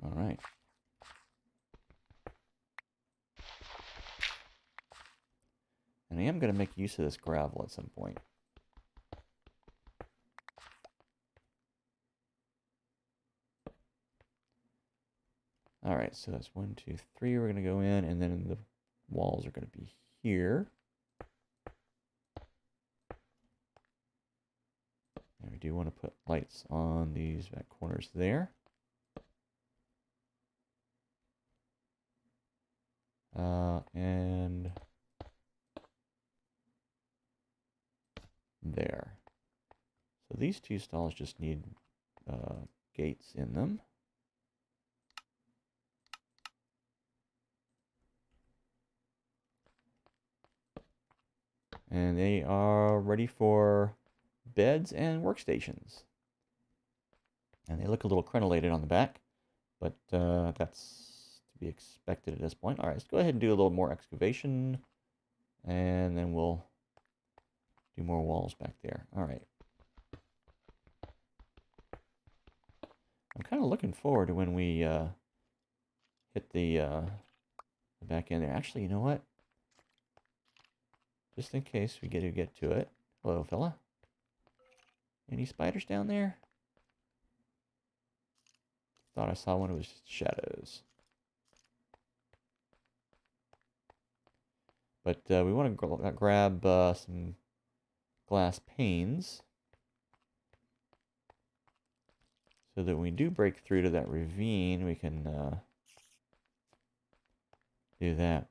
All right. And I am going to make use of this gravel at some point. All right, so that's 1, 2, 3. We're going to go in, and then the walls are going to be here. And we do want to put lights on these back corners there. And there. So these two stalls just need gates in them. And they are ready for beds and workstations. And they look a little crenellated on the back, but that's to be expected at this point. All right, let's go ahead and do a little more excavation, and then we'll do more walls back there. All right. I'm kind of looking forward to when we hit the back end there. Actually, you know what? Just in case we get to it. Hello, fella. Any spiders down there? Thought I saw one. It was just shadows. But we want to grab some glass panes so that when we do break through to that ravine, we can do that.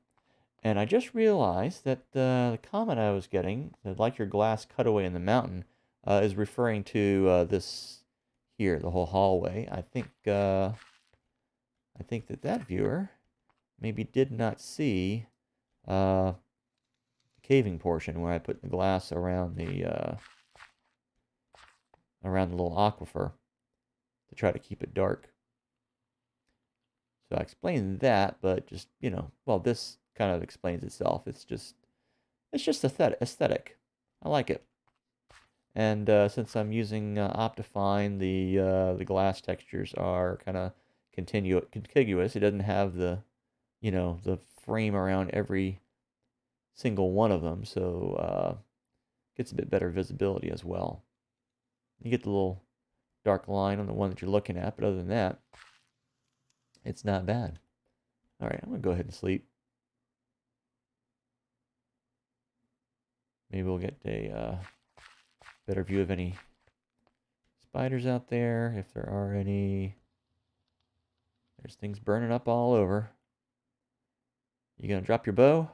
And I just realized that the comment I was getting, that like your glass cutaway in the mountain, is referring to this here, the whole hallway. I think that viewer maybe did not see the caving portion where I put the glass around the little aquifer to try to keep it dark. So I explained that, but just, you know, well, this kind of explains itself. It's just aesthetic. I like it. And since I'm using Optifine, the glass textures are kind of contiguous. It doesn't have the, you know, the frame around every single one of them, so gets a bit better visibility as well. You get the little dark line on the one that you're looking at, but other than that, it's not bad. All right, I'm gonna go ahead and sleep. Maybe we'll get a better view of any spiders out there, if there are any. There's things burning up all over. You gonna drop your bow?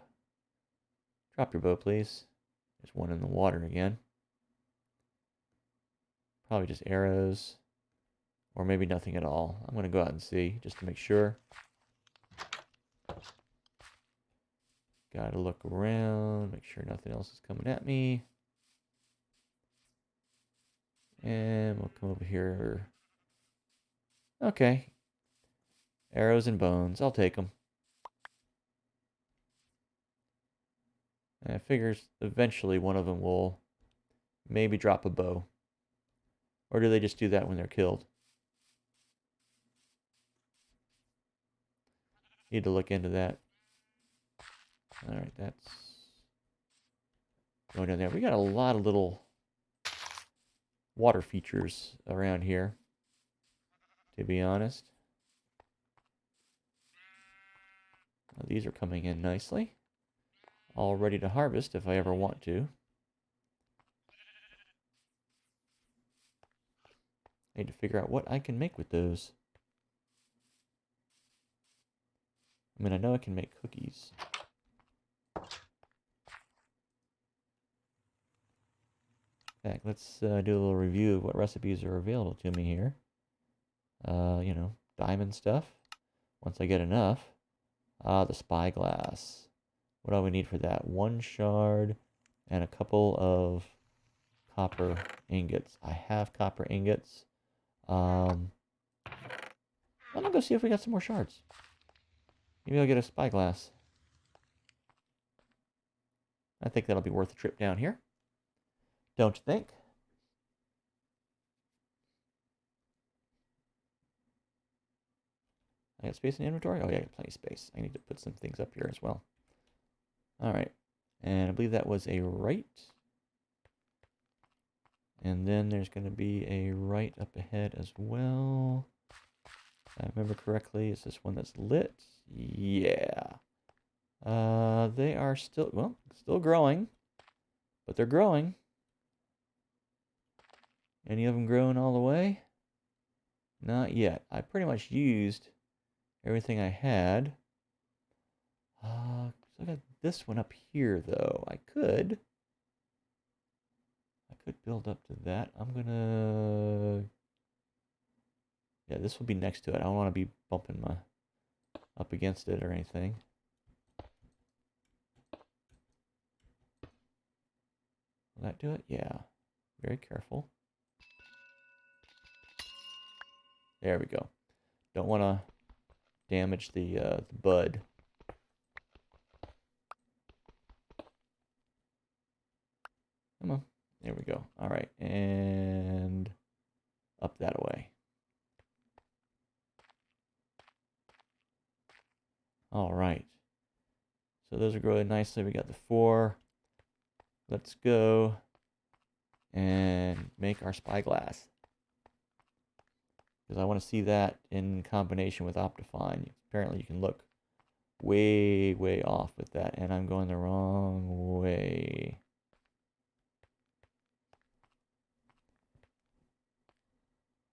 Drop your bow, please. There's one in the water again. Probably just arrows, or maybe nothing at all. I'm gonna go out and see, just to make sure. Gotta look around, make sure nothing else is coming at me. And we'll come over here. Okay. Arrows and bones. I'll take them. And I figures eventually one of them will maybe drop a bow. Or do they just do that when they're killed? Need to look into that. Alright, that's going down there. We got a lot of little water features around here, to be honest. These are coming in nicely. All ready to harvest if I ever want to. I need to figure out what I can make with those. I mean, I know I can make cookies. In fact, let's do a little review of what recipes are available to me here. You know, diamond stuff. Once I get enough. The spyglass. What do we need for that? 1 shard and a couple of copper ingots. I have copper ingots. I'm gonna go see if we got some more shards. Maybe I'll get a spyglass. I think that'll be worth a trip down here. Don't you think? I got space in the inventory? Oh yeah, I got plenty of space. I need to put some things up here as well. Alright. And I believe that was a right. And then there's going to be a right up ahead as well. If I remember correctly, is this one that's lit? Yeah. They are still, well, still growing. But they're growing. Any of them growing all the way? Not yet. I pretty much used everything I had. So I got this one up here, though. I could build up to that. I'm gonna... Yeah, this will be next to it. I don't want to be bumping my up against it or anything. Will that do it? Yeah. Very careful. There we go. Don't want to damage the bud. Come on. There we go. All right. And up that way. All right. So those are growing nicely. We got the 4. Let's go and make our spyglass. Because I want to see that in combination with Optifine. Apparently you can look way, way off with that. And I'm going the wrong way.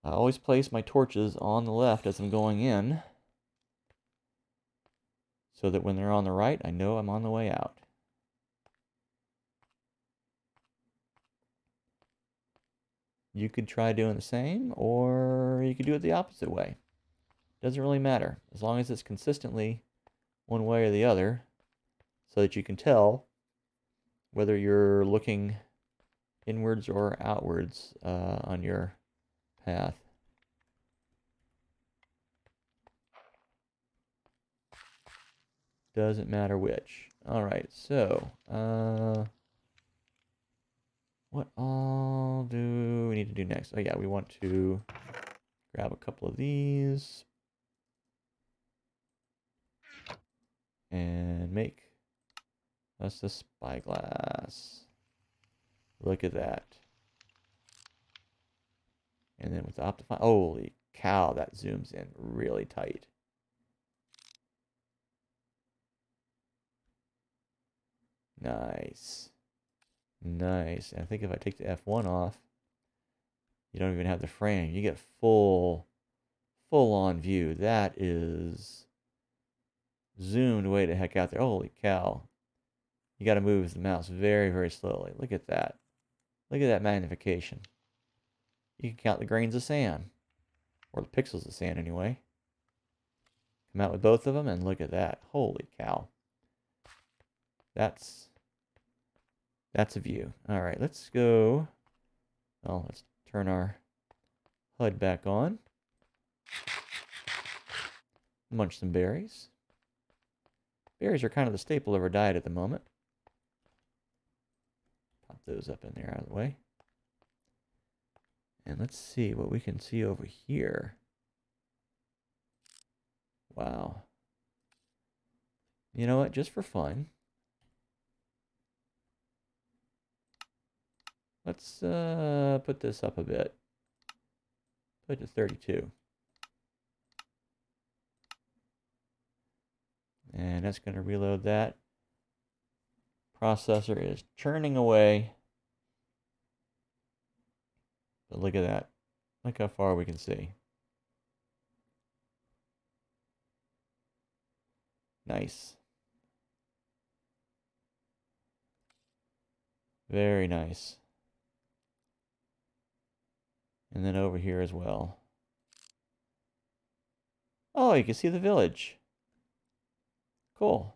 I always place my torches on the left as I'm going in, so that when they're on the right, I know I'm on the way out. You could try doing the same, or you could do it the opposite way. Doesn't really matter, as long as it's consistently one way or the other, so that you can tell whether you're looking inwards or outwards on your path. Doesn't matter which. Alright, so, what all do we need to do next? Oh yeah, we want to grab a couple of these. And make us a spyglass. Look at that. And then with the Optifine, holy cow, that zooms in really tight. Nice. Nice. And I think if I take the F1 off, you don't even have the frame. You get full on view. That is zoomed way the heck out there. Holy cow. You got to move the mouse very, very slowly. Look at that. Look at that magnification. You can count the grains of sand. Or the pixels of sand, anyway. Come out with both of them, and look at that. Holy cow. That's a view. All right, let's go. Oh, let's turn our HUD back on. Munch some berries. Berries are kind of the staple of our diet at the moment. Pop those up in there out of the way. And let's see what we can see over here. Wow. You know what? Just for fun, let's put this up a bit. Put it to 32. And that's going to reload that. Processor is churning away. But look at that. Look how far we can see. Nice. Very nice. And then over here as well. Oh, you can see the village. Cool.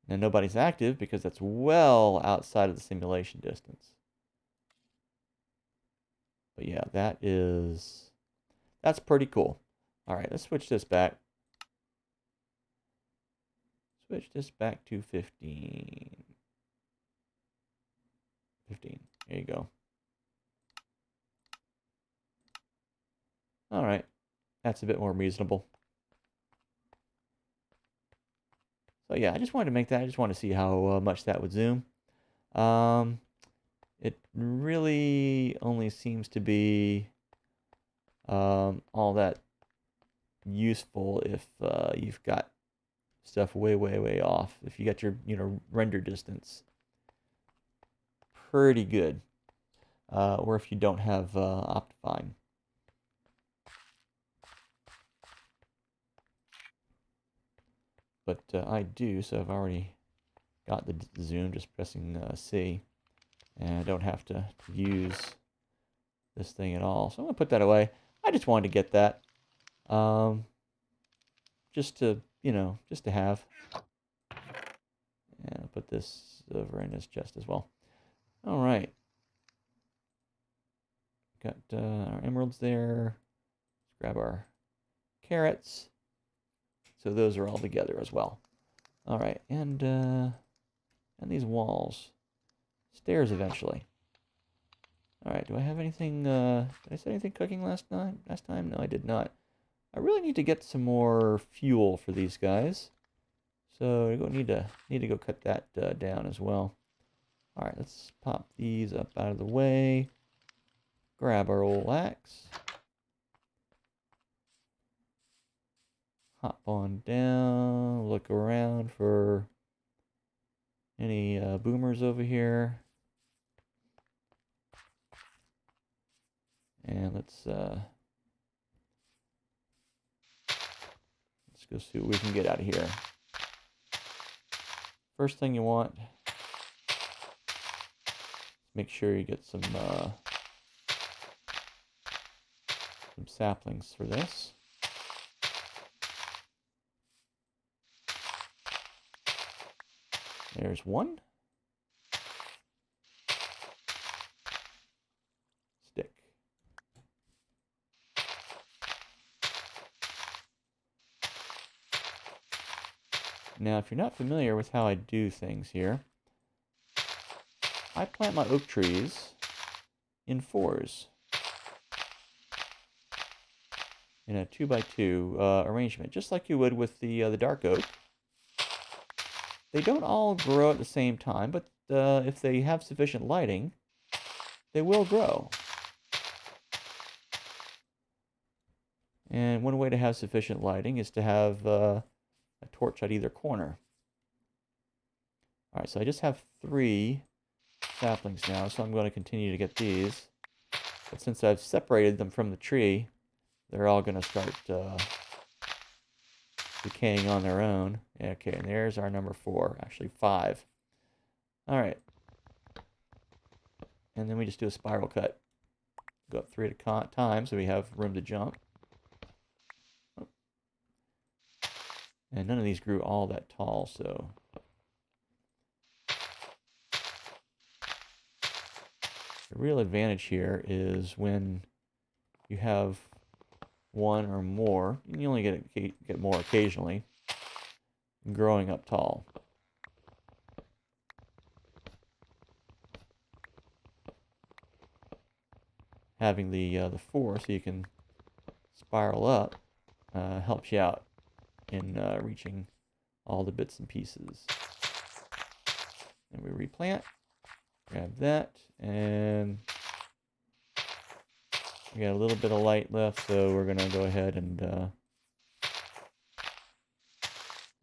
And nobody's active because that's well outside of the simulation distance. But yeah, that's pretty cool. All right, let's switch this back. Switch this back to 15. 15. There you go. All right. That's a bit more reasonable. So yeah, I just wanted to make that. I just wanted to see how much that would zoom. It really only seems to be all that useful if you've got stuff way, way, way off. If you got your, render distance pretty good, or if you don't have Optifine. But I do, so I've already got the zoom, just pressing C, and I don't have to use this thing at all. So I'm going to put that away. I just wanted to get that, just to have. And I'll put this over in his chest as well. All right. Got our emeralds there. Let's grab our carrots. So those are all together as well. All right, and these walls, stairs eventually. All right, do I have anything? Did I say anything cooking last time? No, I did not. I really need to get some more fuel for these guys, so I need to go cut that down as well. All right, let's pop these up out of the way. Grab our old axe. Hop on down, look around for any boomers over here. And let's go see what we can get out of here. First thing you want, make sure you get some saplings for this. There's one. Stick. Now, if you're not familiar with how I do things here, I plant my oak trees in 4s. In a 2x2 arrangement, just like you would with the dark oak. They don't all grow at the same time, but if they have sufficient lighting, they will grow. And one way to have sufficient lighting is to have a torch at either corner. All right, so I just have 3 saplings now, so I'm going to continue to get these. But since I've separated them from the tree, they're all going to start decaying on their own. Okay, and there's our number 4, actually 5. All right. And then we just do a spiral cut. Go up 3 at a time so we have room to jump. And none of these grew all that tall, so the real advantage here is when you have one or more, and you only get more occasionally, growing up tall. Having the four, so you can spiral up, helps you out in reaching all the bits and pieces. And we replant, grab that, and we got a little bit of light left, so we're going to go ahead and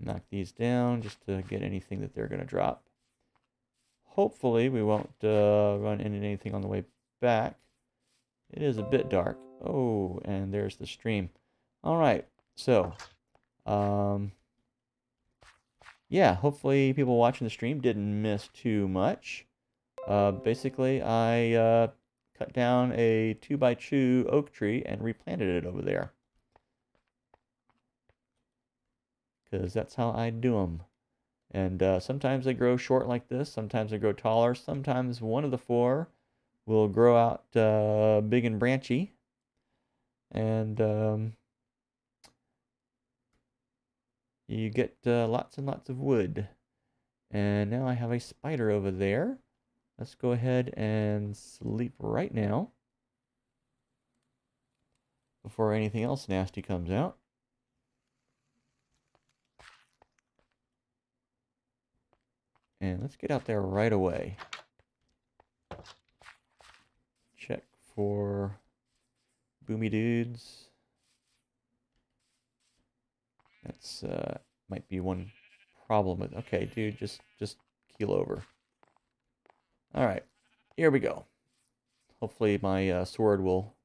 knock these down just to get anything that they're going to drop. Hopefully we won't run into anything on the way back. It is a bit dark. Oh, and there's the stream. All right, so yeah, hopefully people watching the stream didn't miss too much. Basically, I cut down a 2x2 oak tree and replanted it over there. Because that's how I do them. And sometimes they grow short like this, sometimes they grow taller, sometimes one of the four will grow out big and branchy. And you get lots and lots of wood. And now I have a spider over there. Let's go ahead and sleep right now before anything else nasty comes out. And let's get out there right away. Check for boomy dudes. That's might be one problem with. Okay, dude, just keel over. All right, here we go. Hopefully my sword will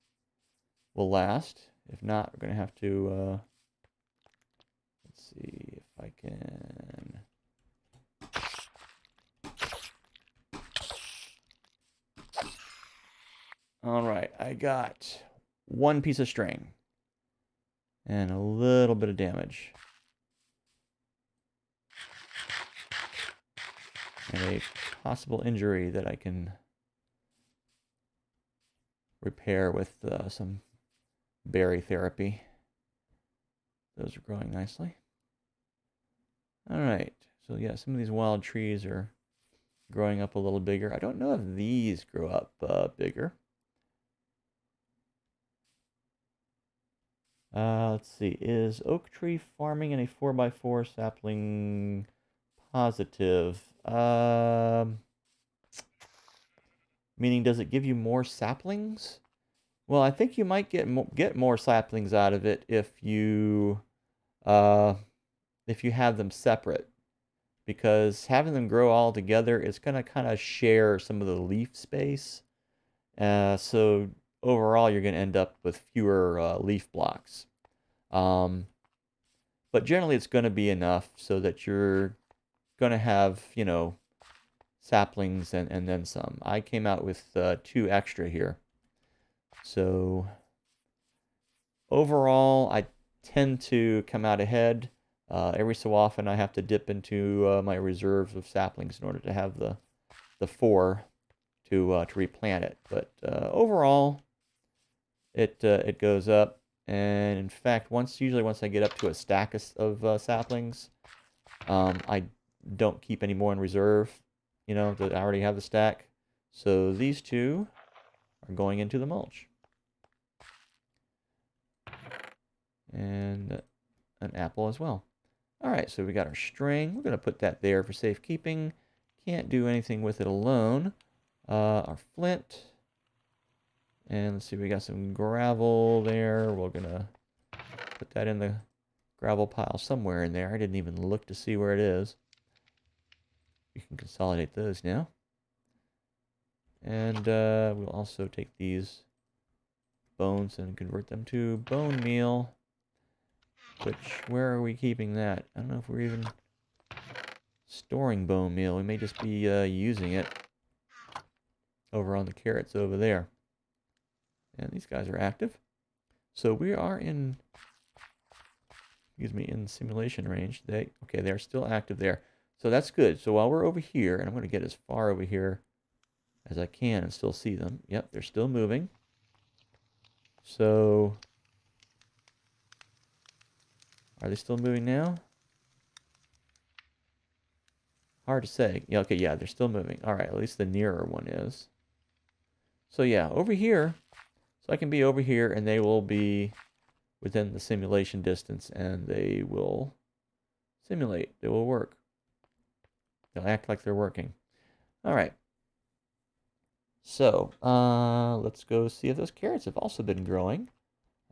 last. If not, we're gonna have to. Let's see if I can. All right, I got one piece of string and a little bit of damage. And a possible injury that I can repair with some berry therapy. Those are growing nicely. All right, so yeah, some of these wild trees are growing up a little bigger. I don't know if these grow up bigger. Let's see, is oak tree farming in a 4x4 sapling positive? Meaning, does it give you more saplings? Well, I think you might get more saplings out of it if you have them separate, because having them grow all together is going to kind of share some of the leaf space. So overall, you're going to end up with fewer leaf blocks. But generally, it's going to be enough so that you're going to have, saplings and then some. I came out with 2 extra here. So overall, I tend to come out ahead. Every so often, I have to dip into my reserves of saplings in order to have the 4 to replant it. But overall, it goes up. And in fact, usually once I get up to a stack of saplings, I don't keep any more in reserve. That I already have the stack. So these 2 are going into the mulch. And an apple as well. All right, so we got our string. We're going to put that there for safekeeping. Can't do anything with it alone. Our flint. And let's see, we got some gravel there. We're going to put that in the gravel pile somewhere in there. I didn't even look to see where it is. We can consolidate those now. And we'll also take these bones and convert them to bone meal. Where are we keeping that? I don't know if we're even storing bone meal. We may just be using it over on the carrots over there. And these guys are active. So we are in simulation range. They're still active there. So that's good. So while we're over here, and I'm going to get as far over here as I can and still see them. Yep, they're still moving. So, are they still moving now? Hard to say. Yeah, okay, yeah, they're still moving. All right, at least the nearer one is. So yeah, over here. So I can be over here and they will be within the simulation distance and they will simulate. They will work. They'll act like they're working. All right. So, let's go see if those carrots have also been growing.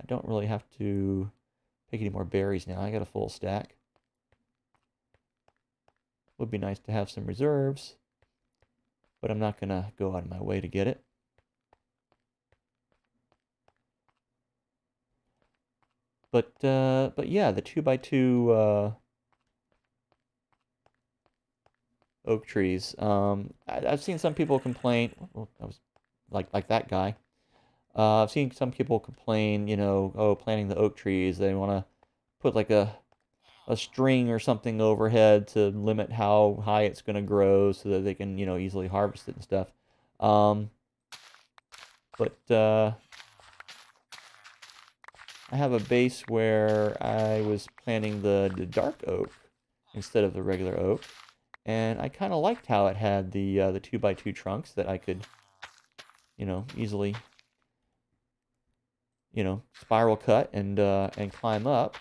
I don't really have to pick any more berries now. I got a full stack. Would be nice to have some reserves, but I'm not going to go out of my way to get it. But yeah, the 2x2 oak trees. I've seen some people complain. Well, I was like that guy. I've seen some people complain, you know, oh, planting the oak trees, they want to put like a string or something overhead to limit how high it's going to grow so that they can, you know, easily harvest it and stuff. But I have a base where I was planting the dark oak instead of the regular oak, and I kind of liked how it had the 2x2 trunks that I could, you know, easily, you know, spiral cut and climb up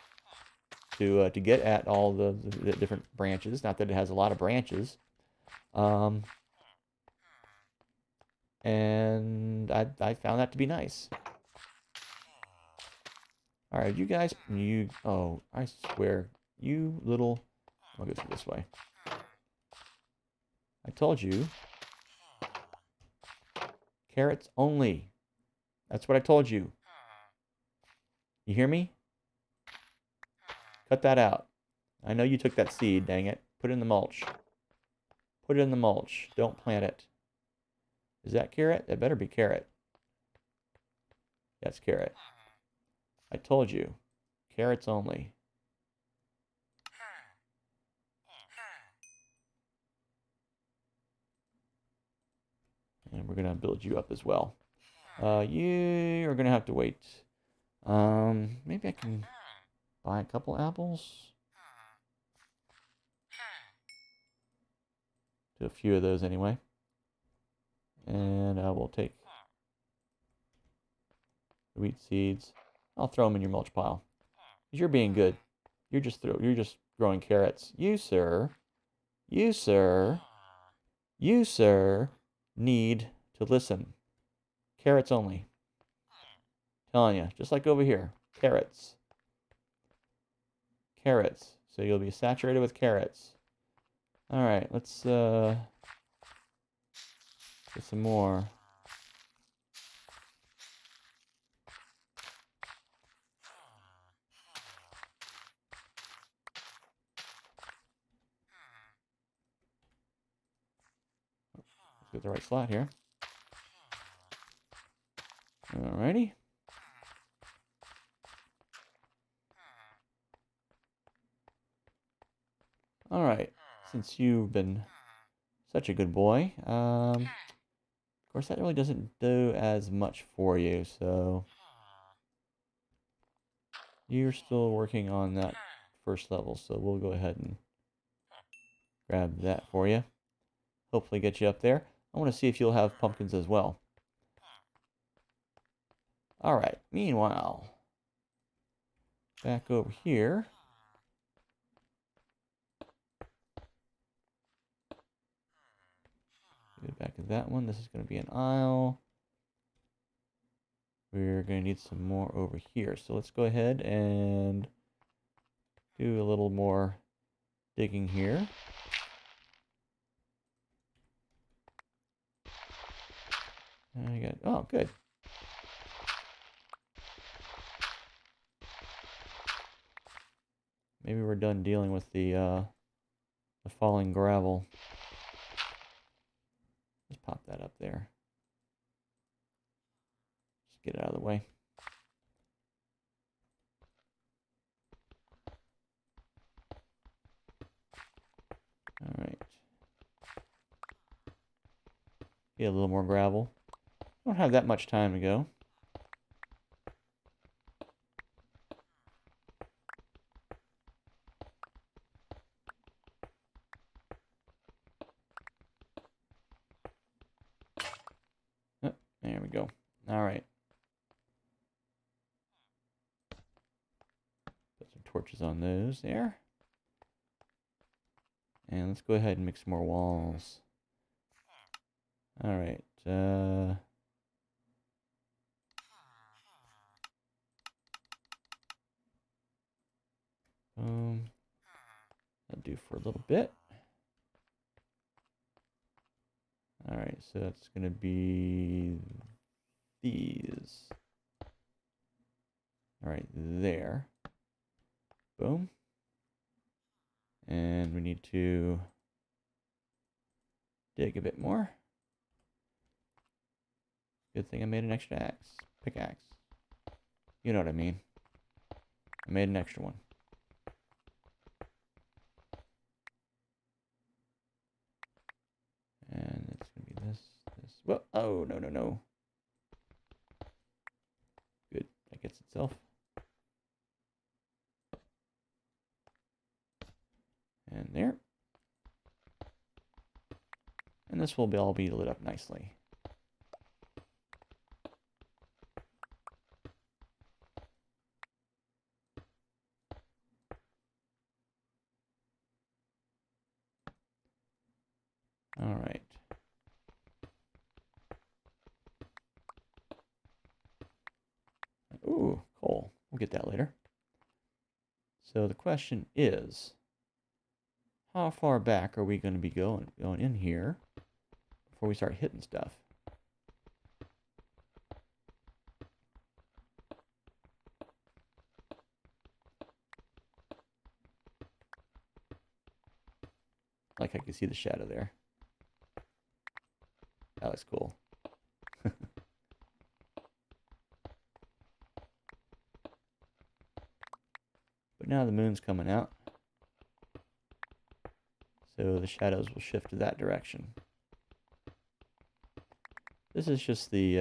to get at all the different branches. Not that it has a lot of branches, and I found that to be nice. All right, you guys, oh, I swear, you little. I'll go through this way. I told you. Carrots only. That's what I told you. You hear me? Cut that out. I know you took that seed, dang it. Put it in the mulch. Put it in the mulch. Don't plant it. Is that carrot? That better be carrot. That's carrot. I told you. Carrots only. And we're going to build you up as well. You are going to have to wait. Maybe I can buy a couple apples. Do a few of those anyway. And I will take the wheat seeds. I'll throw them in your mulch pile. Because you're being good. You're just growing carrots. You, sir, need to listen. Carrots only. Telling you, just like over here. Carrots. Carrots. So you'll be saturated with carrots. All right, let's get some more. Let's get the right slot here. Alrighty. Alright, since you've been such a good boy, of course that really doesn't do as much for you, so you're still working on that first level, so we'll go ahead and grab that for you. Hopefully get you up there. I want to see if you'll have pumpkins as well. Alright, meanwhile, back over here. Get back to that one. This is going to be an aisle. We're going to need some more over here. So let's go ahead and do a little more digging here. I got, oh, good. Maybe we're done dealing with the falling gravel. Just pop that up there. Just get it out of the way. All right. Get a little more gravel. Don't have that much time to go. Oh, there we go. All right. Put some torches on those there. And let's go ahead and make some more walls. All right. That'll do for a little bit. All right, so that's going to be these. All right, there. Boom. And we need to dig a bit more. Good thing I made an extra axe. Pickaxe. You know what I mean. I made an extra one. And it's going to be this. Well, oh, no. Good. That gets itself. And there. And this will all be lit up nicely. All right. Ooh, coal. We'll get that later. So the question is, how far back are we going to be going in here before we start hitting stuff? Like I can see the shadow there. That looks cool. But now the moon's coming out. So the shadows will shift to that direction. This is just the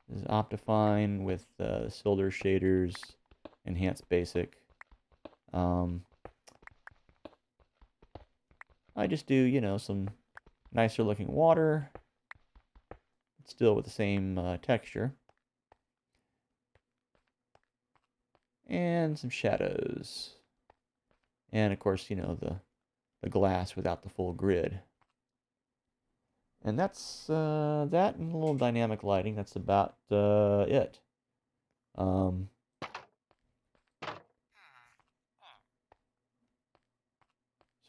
this is Optifine with Silder shaders, enhanced basic. I just do, you know, some nicer looking water, still with the same texture. And some shadows. And of course, you know, the glass without the full grid. And that's that and a little dynamic lighting. That's about it. So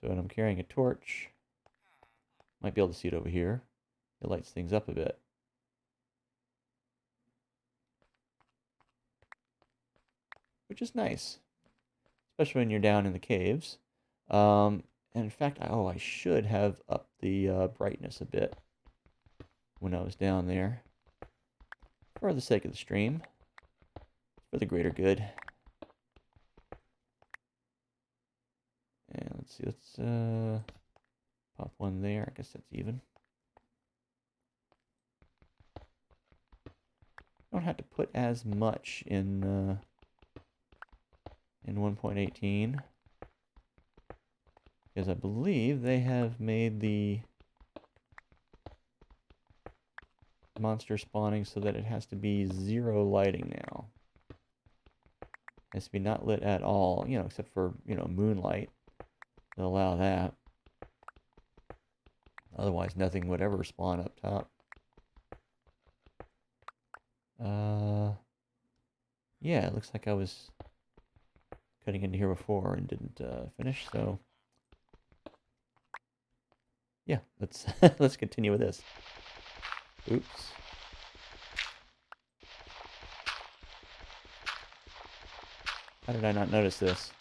when I'm carrying a torch, might be able to see it over here. It lights things up a bit. Which is nice, especially when you're down in the caves. And in fact, I should have upped the brightness a bit when I was down there. For the sake of the stream. For the greater good. And let's see, let's pop one there. I guess that's even. Don't have to put as much in 1.18 because I believe they have made the monster spawning so that it has to be 0 lighting now. It has to be not lit at all, you know, except for, you know, moonlight. They'll allow that. Otherwise, nothing would ever spawn up top. Yeah, it looks like I was cutting into here before and didn't finish, so yeah, let's let's continue with this. Oops. How did I not notice this?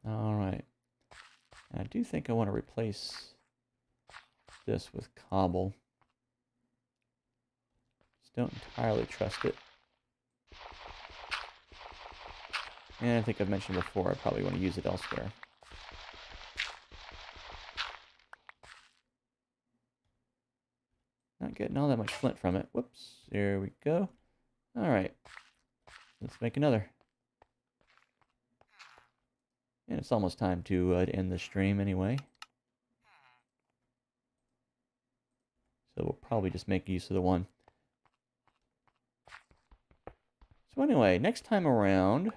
Alright. I do think I want to replace this with cobble. Just don't entirely trust it. And I think I've mentioned before, I probably want to use it elsewhere. Not getting all that much flint from it. Whoops. There we go. All right. Let's make another. And it's almost time to end the stream anyway. So we'll probably just make use of the one. So anyway, next time around,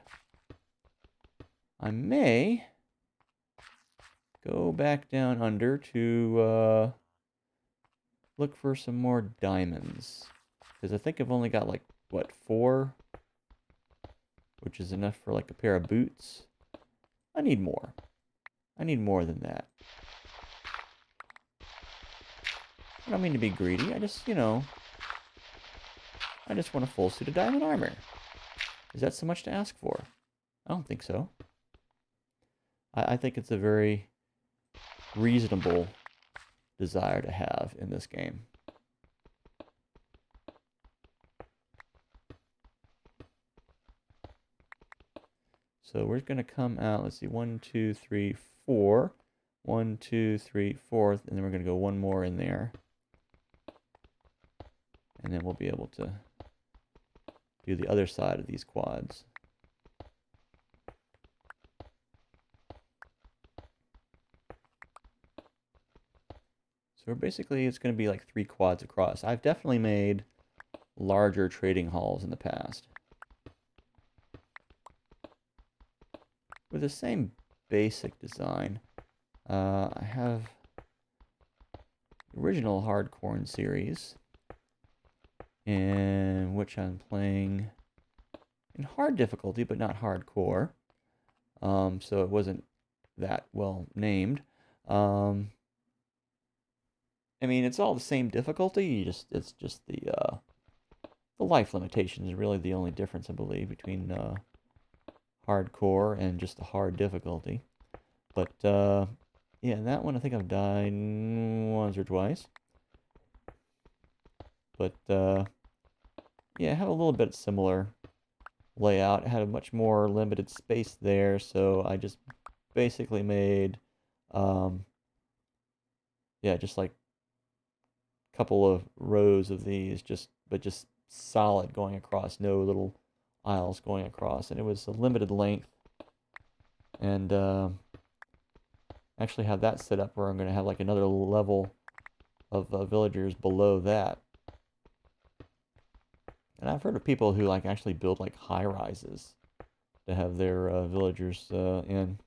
I may go back down under to look for some more diamonds. Because I think I've only got like, what, 4? Which is enough for like a pair of boots. I need more. I need more than that. I don't mean to be greedy. I just, you know, I just want a full suit of diamond armor. Is that so much to ask for? I don't think so. I think it's a very reasonable desire to have in this game. So we're going to come out, let's see, 1, 2, 3, 4. 1, 2, 3, 4, and then we're going to go one more in there. And then we'll be able to do the other side of these quads. So basically it's going to be like 3 quads across. I've definitely made larger trading halls in the past. With the same basic design. I have the original Hardcorn series, in which I'm playing in hard difficulty, but not hardcore. So it wasn't that well named. I mean, it's all the same difficulty. It's just the life limitation is really the only difference, I believe, between hardcore and just the hard difficulty. But yeah, that one I think I've died once or twice. But yeah, I have a little bit similar layout. It had a much more limited space there, so I just basically made yeah, just like a couple of rows of these, but just solid going across, no little aisles going across, and it was a limited length. And actually have that set up where I'm going to have like another level of villagers below that. And I've heard of people who like actually build like high rises to have their villagers in.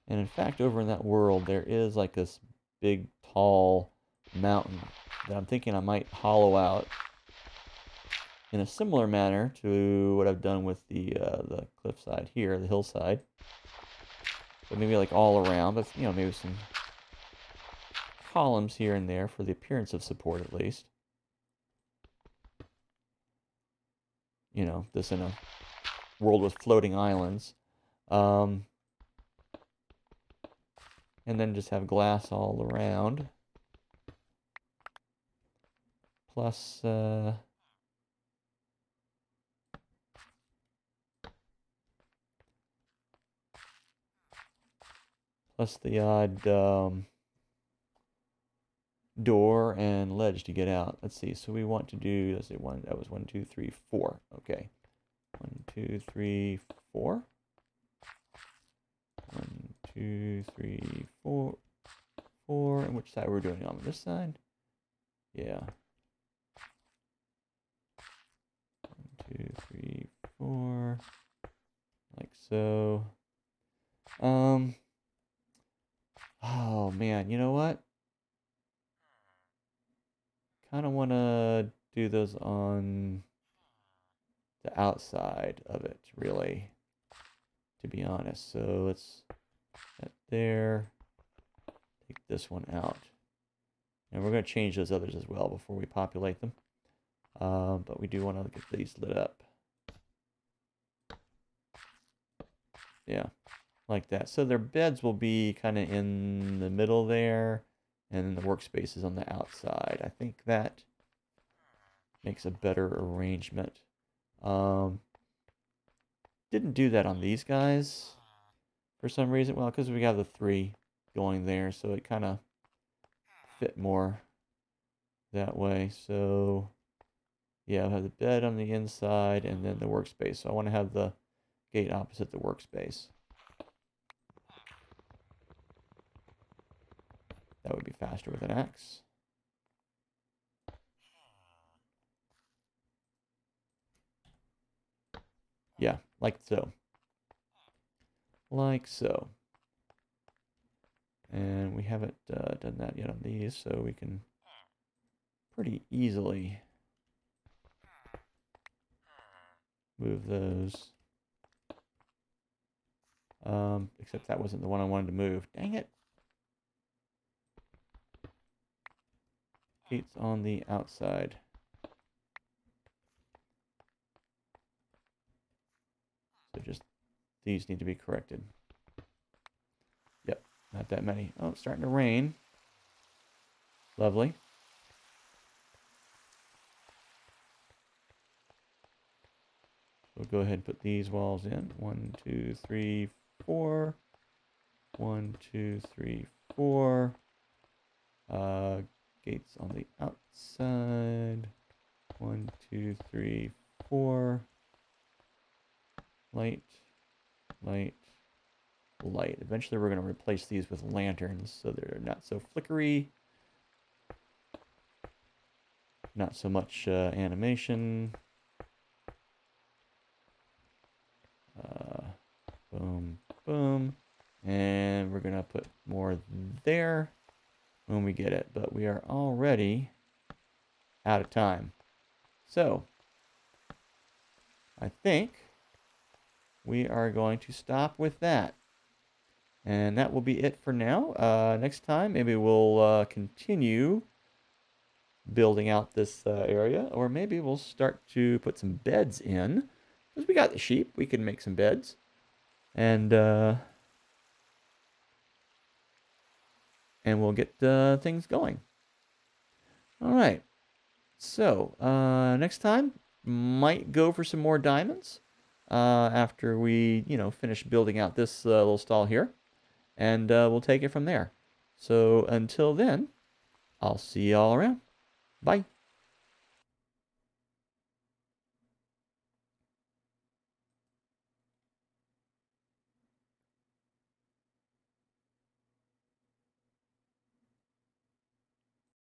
And in fact, over in that world, there is like this big, tall mountain that I'm thinking I might hollow out in a similar manner to what I've done with the cliffside here, the hillside. But maybe like all around, but you know, maybe some columns here and there for the appearance of support at least. You know, this in a world with floating islands. And then just have glass all around. Plus, plus the odd door and ledge to get out. Let's see. So we want to do, let's see, that was 1, 2, 3, 4. Okay. 1, 2, 3, 4. 1, 2, 3, 4. 4. And which side we're doing on this side? Yeah. 1, 2, 3, 4. Like so. Oh man, you know what? Kind of want to do those on the outside of it, really, to be honest. So let's set there, take this one out. And we're going to change those others as well before we populate them. But we do want to get these lit up. Yeah, like that. So their beds will be kind of in the middle there, and then the workspace is on the outside. I think that makes a better arrangement. Didn't do that on these guys for some reason. Well, because we got the 3 going there, so it kind of fit more that way. So yeah, I have the bed on the inside and then the workspace. So I want to have the gate opposite the workspace. That would be faster with an axe. Yeah, like so. Like so. And we haven't done that yet on these, so we can pretty easily move those. Except that wasn't the one I wanted to move. Dang it. Gates on the outside. So just these need to be corrected. Yep, not that many. Oh, it's starting to rain. Lovely. We'll go ahead and put these walls in. 1, 2, 3, 4. 1, 2, 3, 4. Gates on the outside. 1, 2, 3, 4. Light, light, light. Eventually we're going to replace these with lanterns so they're not so flickery. Not so much animation. Boom, boom. And we're going to put more there when we get it. But we are already out of time. So, I think we are going to stop with that. And that will be it for now. Next time, maybe we'll continue building out this area. Or maybe we'll start to put some beds in. Because we got the sheep, we can make some beds. And we'll get things going. All right. So, next time, might go for some more diamonds after we, finish building out this little stall here. And we'll take it from there. So, until then, I'll see you all around. Bye.